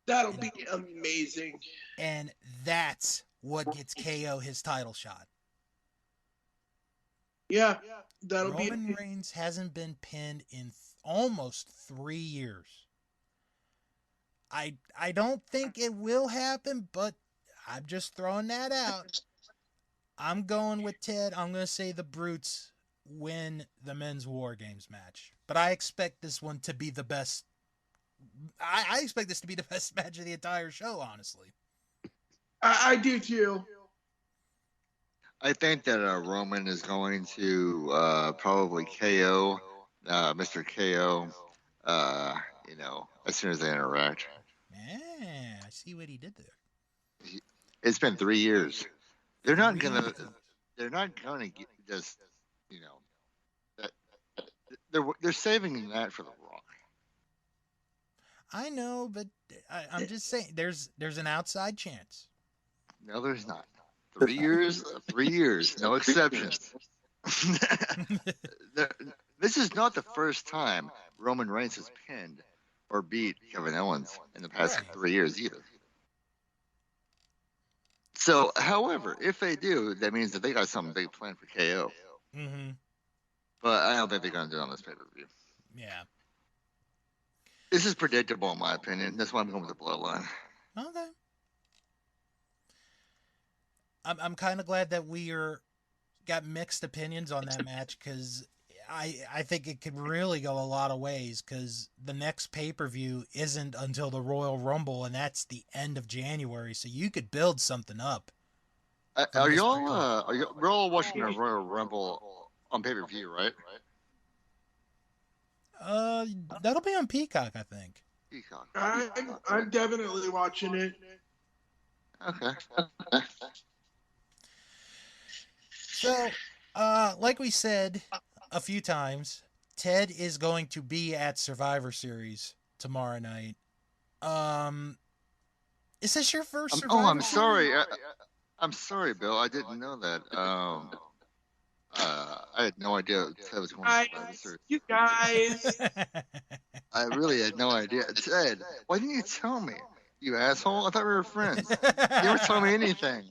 That'll be amazing. And that's what gets KO his title shot. Yeah, that'll be. Roman Reigns hasn't been pinned in almost 3 years. I don't think it will happen, but I'm just throwing that out. I'm going with Ted. I'm going to say the Brutes win the Men's War Games match. But I expect this one to be the best. I expect this to be the best match of the entire show, honestly. I do too. I think that Roman is going to probably KO Mr. KO, as soon as they interact. Yeah, I see what he did there. It's been 3 years. They're not gonna get just, they're saving that for the Rock. I know, but I'm just saying there's an outside chance. No, there's not. 3 years, 3 years, no exceptions. This is not the first time Roman Reigns has pinned or beat Kevin Owens in the past 3 years either. So, however, if they do, that means that they got something big planned for KO. Mm-hmm. But I don't think they're going to do it on this pay-per-view. Yeah. This is predictable, in my opinion. That's why I'm going with the Bloodline. Okay. I'm kind of glad that we got mixed opinions on that match, because I think it could really go a lot of ways, because the next pay-per-view isn't until the Royal Rumble, and that's the end of January, so you could build something up. We're all watching the Royal Rumble on pay-per-view, right? That'll be on Peacock, I think. Peacock. I'm definitely watching it. Okay. So, like we said a few times, Ted is going to be at Survivor Series tomorrow night. Um, is this your first Survivor I'm Series? sorry. I'm sorry, Bill. I didn't know that. I had no idea Ted was going to Survivor Series. You guys. I really had no idea. Ted, why didn't you tell me? You asshole! I thought we were friends. You never told me anything.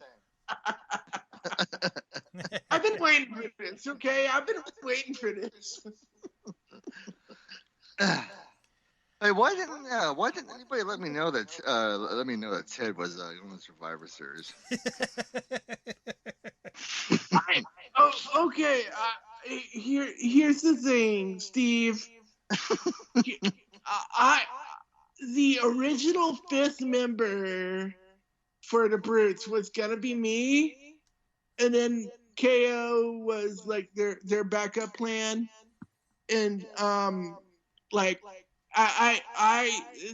I've been waiting for this, okay? I've been waiting for this. Hey, why didn't anybody let me know that Ted was going to Survivor Series? Okay. Here's the thing, Steve. The original 5th member for the Brutes was gonna be me, and then KO was like their backup plan, and like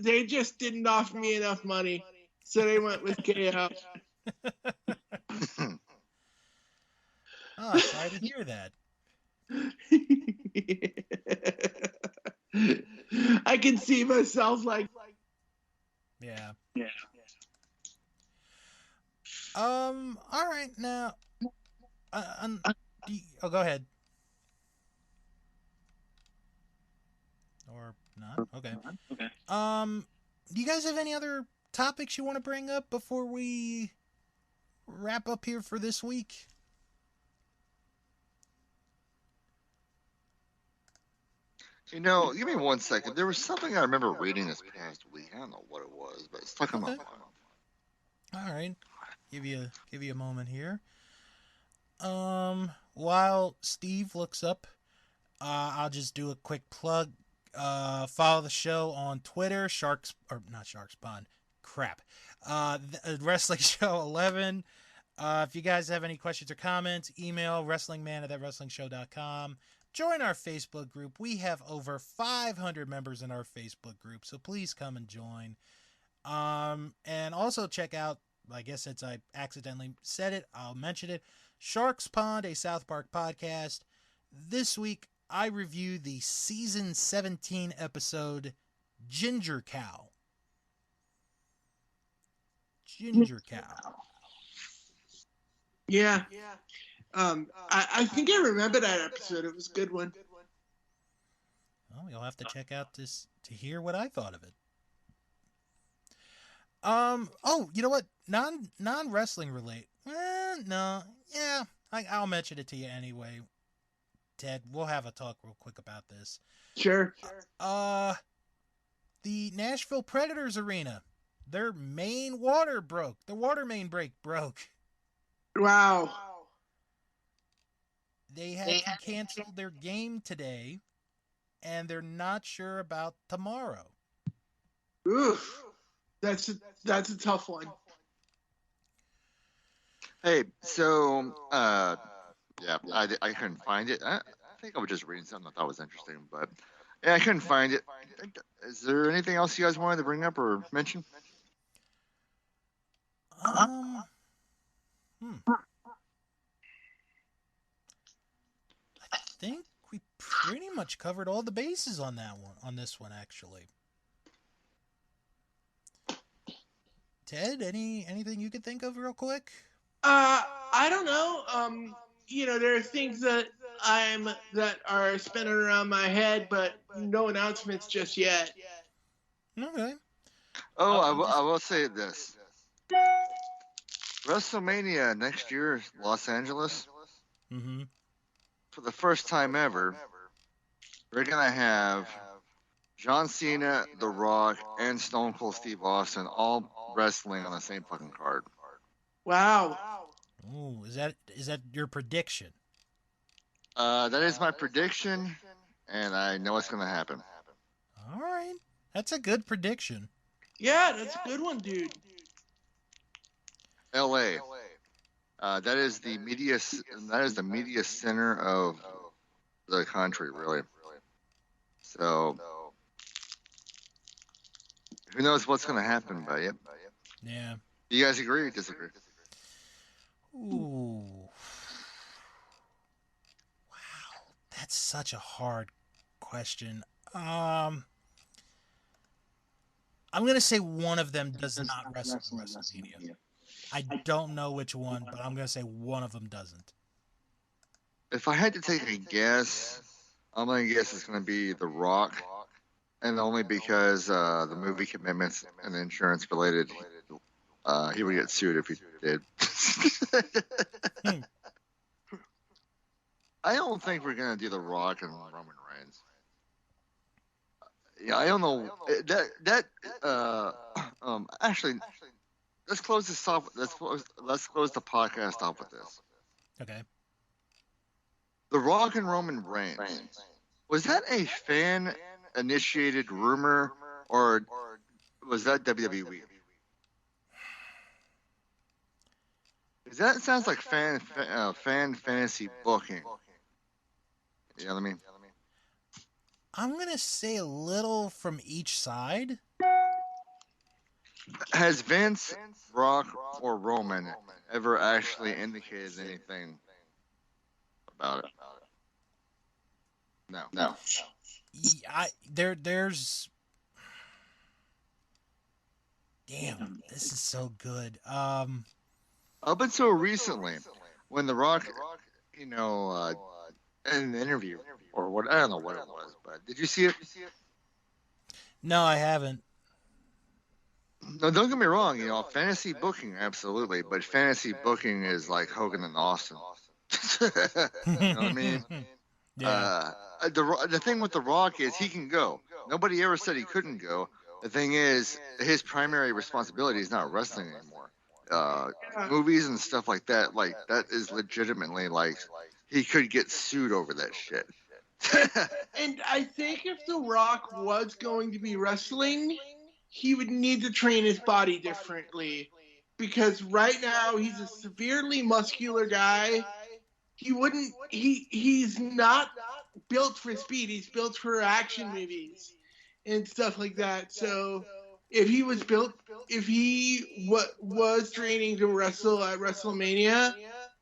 they just didn't offer me enough money, so they went with KO. Oh, sorry to hear that. I can see myself like. Yeah. All right, now. Go ahead. Or not? Okay. Do you guys have any other topics you want to bring up before we wrap up here for this week? You know, give me 1 second. There was something I remember reading this past week. I don't know what it was, but it's stuck in my mind. All right. Give you a moment here. While Steve looks up, I'll just do a quick plug. Follow the show on Twitter, not Sharks Pond. Crap. Wrestling Show 11. If you guys have any questions or comments, email wrestlingman@thatwrestlingshow.com. Join our Facebook group. We have over 500 members in our Facebook group, so please come and join. And also check out, I guess since I accidentally said it, I'll mention it, Sharks Pond, a South Park podcast. This week, I review the season 17 episode, Ginger Cow. Ginger Cow. Yeah. I think I remember that episode. It was a good one. Well, you'll have to check out this to hear what I thought of it. Oh, you know what? Non wrestling relate. No. Yeah. I'll mention it to you anyway. Ted, we'll have a talk real quick about this. Sure. The Nashville Predators arena. Their main water broke. The water main break broke. Wow. They had to cancel their game today, and they're not sure about tomorrow. Oof. That's a tough one. Hey, so yeah, I couldn't find it. I think I was just reading something I thought was interesting, but yeah, I couldn't find it. Is there anything else you guys wanted to bring up or mention? I think we pretty much covered all the bases on that one. On this one, actually. Ted, anything you could think of real quick? I don't know. There are things that are spinning around my head, but no announcements just yet. Okay. Oh, I will say this. WrestleMania next year, Los Angeles. Mm-hmm. For the first time ever, we're gonna have John Cena, The Rock, and Stone Cold Steve Austin all wrestling on the same fucking card. Wow. Ooh, is that your prediction? That is my prediction, and I know it's gonna happen. All right, that's a good prediction. Yeah, that's a good one, dude. L.A. That is the media center of the country, really. So who knows what's going to happen, but yep. Yeah. Do you guys agree or disagree? Ooh. That's such a hard question. I'm gonna say one of them does not wrestle in WrestleMania. I don't know which one, but I'm gonna say one of them doesn't. If I had to take a guess, I'm gonna guess it's gonna be The Rock, and only because the movie commitments and insurance related, he would get sued if he did. I don't think we're gonna do The Rock and Roman Reigns. Yeah, I don't know actually, let's close this off. Let's close the podcast off with this. Okay. The Rock and Roman Reigns. Was that a fan initiated rumor, or was that WWE? Because that sounds like fan fantasy booking. You know what I mean? I'm gonna say a little from each side. Has Vince, Rock, or Roman ever actually indicated anything about it? No. There's. Damn, this is so good. Up until recently, when The Rock, in an interview or what, I don't know what it was, but did you see it? No, I haven't. No, don't get me wrong. Fantasy booking, absolutely, but fantasy booking is like Hogan and Austin. You know what I mean? Yeah. The thing with The Rock is he can go. Nobody ever said he couldn't go. The thing is, his primary responsibility is not wrestling anymore. Movies and stuff like that is legitimately like he could get sued over that shit. And I think if The Rock was going to be wrestling, he would need to train his body differently. Because right now he's a severely muscular guy. He's not built for speed. He's built for action movies and stuff like that. So if he was training to wrestle at WrestleMania,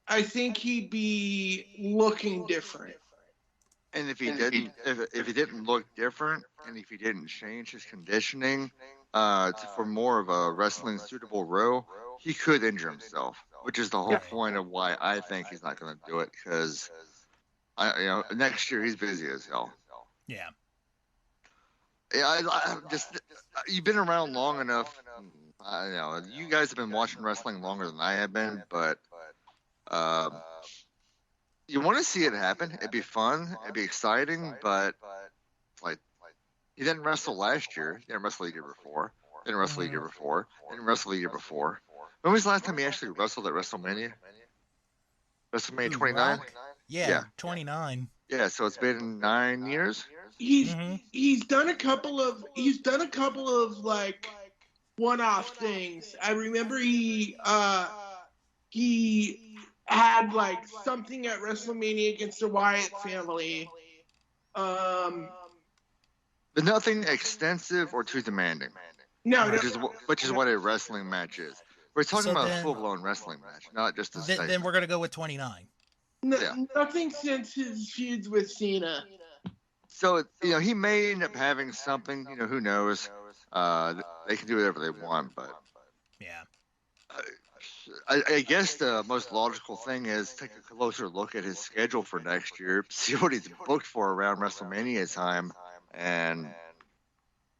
I think he'd be looking different. And if he didn't look different, and if he didn't change his conditioning for more of a wrestling suitable role, he could injure himself, which is the whole point of why I think he's not going to do it. Because next year he's busy as hell. Yeah. Yeah, you've been around long enough. You guys have been watching wrestling longer than I have been, but you want to see it happen. It'd be fun. It'd be exciting, but like he didn't wrestle last year. He didn't wrestle the year before. Didn't wrestle the year before. Didn't wrestle the year before. When was the last time he actually wrestled at WrestleMania? WrestleMania 29? Yeah, 29. Yeah, so it's been 9 years. He's done a couple of like one-off things. I remember he had like something at WrestleMania against the Wyatt family. But nothing extensive or too demanding. No, which is what a wrestling match is. We're talking about a full-blown wrestling match, not just a segment. Then we're gonna go with 29. Nothing since his feuds with Cena. So he may end up having something. Who knows? They can do whatever they want, but yeah. I guess the most logical thing is take a closer look at his schedule for next year, see what he's booked for around WrestleMania time, and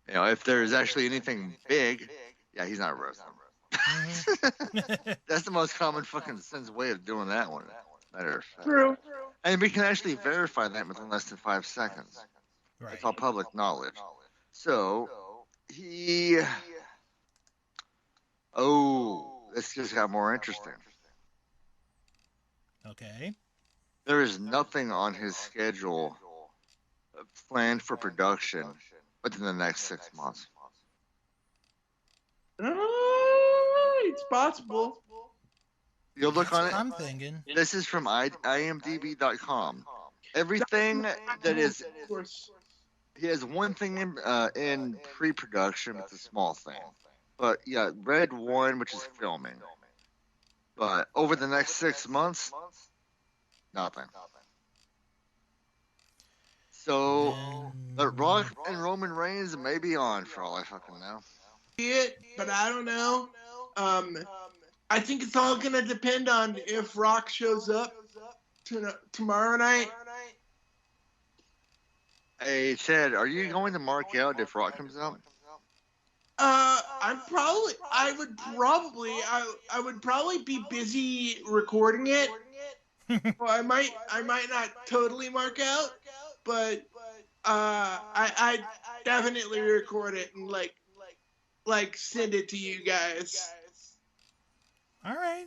if there's actually anything big, yeah, he's not wrestling. That's the most common fucking sense way of doing that one. Matter of fact. True. And we can actually verify that within less than 5 seconds. Right. It's all public knowledge. So this just got more interesting. Okay. There is nothing on his schedule planned for production within the next 6 months. It's possible. You'll look on it. I'm thinking. This is from imdb.com. Everything that is, he has one thing in pre-production. It's a small thing, but yeah, Red One, which is filming. But over the next 6 months, nothing. So, The And Rock and Roman Reigns may be on for all I fucking know. See it, but I don't know. I think it's all gonna depend on if Rock shows up tomorrow night. Hey, Ted, are you going to mark out if Rock comes out? I would probably be busy recording it. So I might not totally mark out, but I definitely record it and like send it to you guys. all right,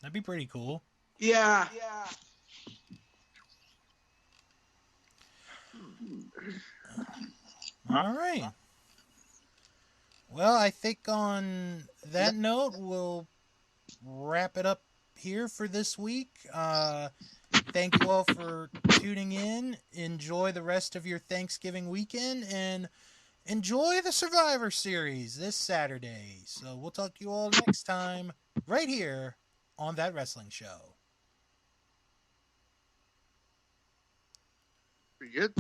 that'd be pretty cool. Yeah. All right. Well, I think on that note, we'll wrap it up here for this week. Thank you all for tuning in. Enjoy the rest of your Thanksgiving weekend and enjoy the Survivor Series this Saturday. So we'll talk to you all next time right here on That Wrestling Show. Pretty good.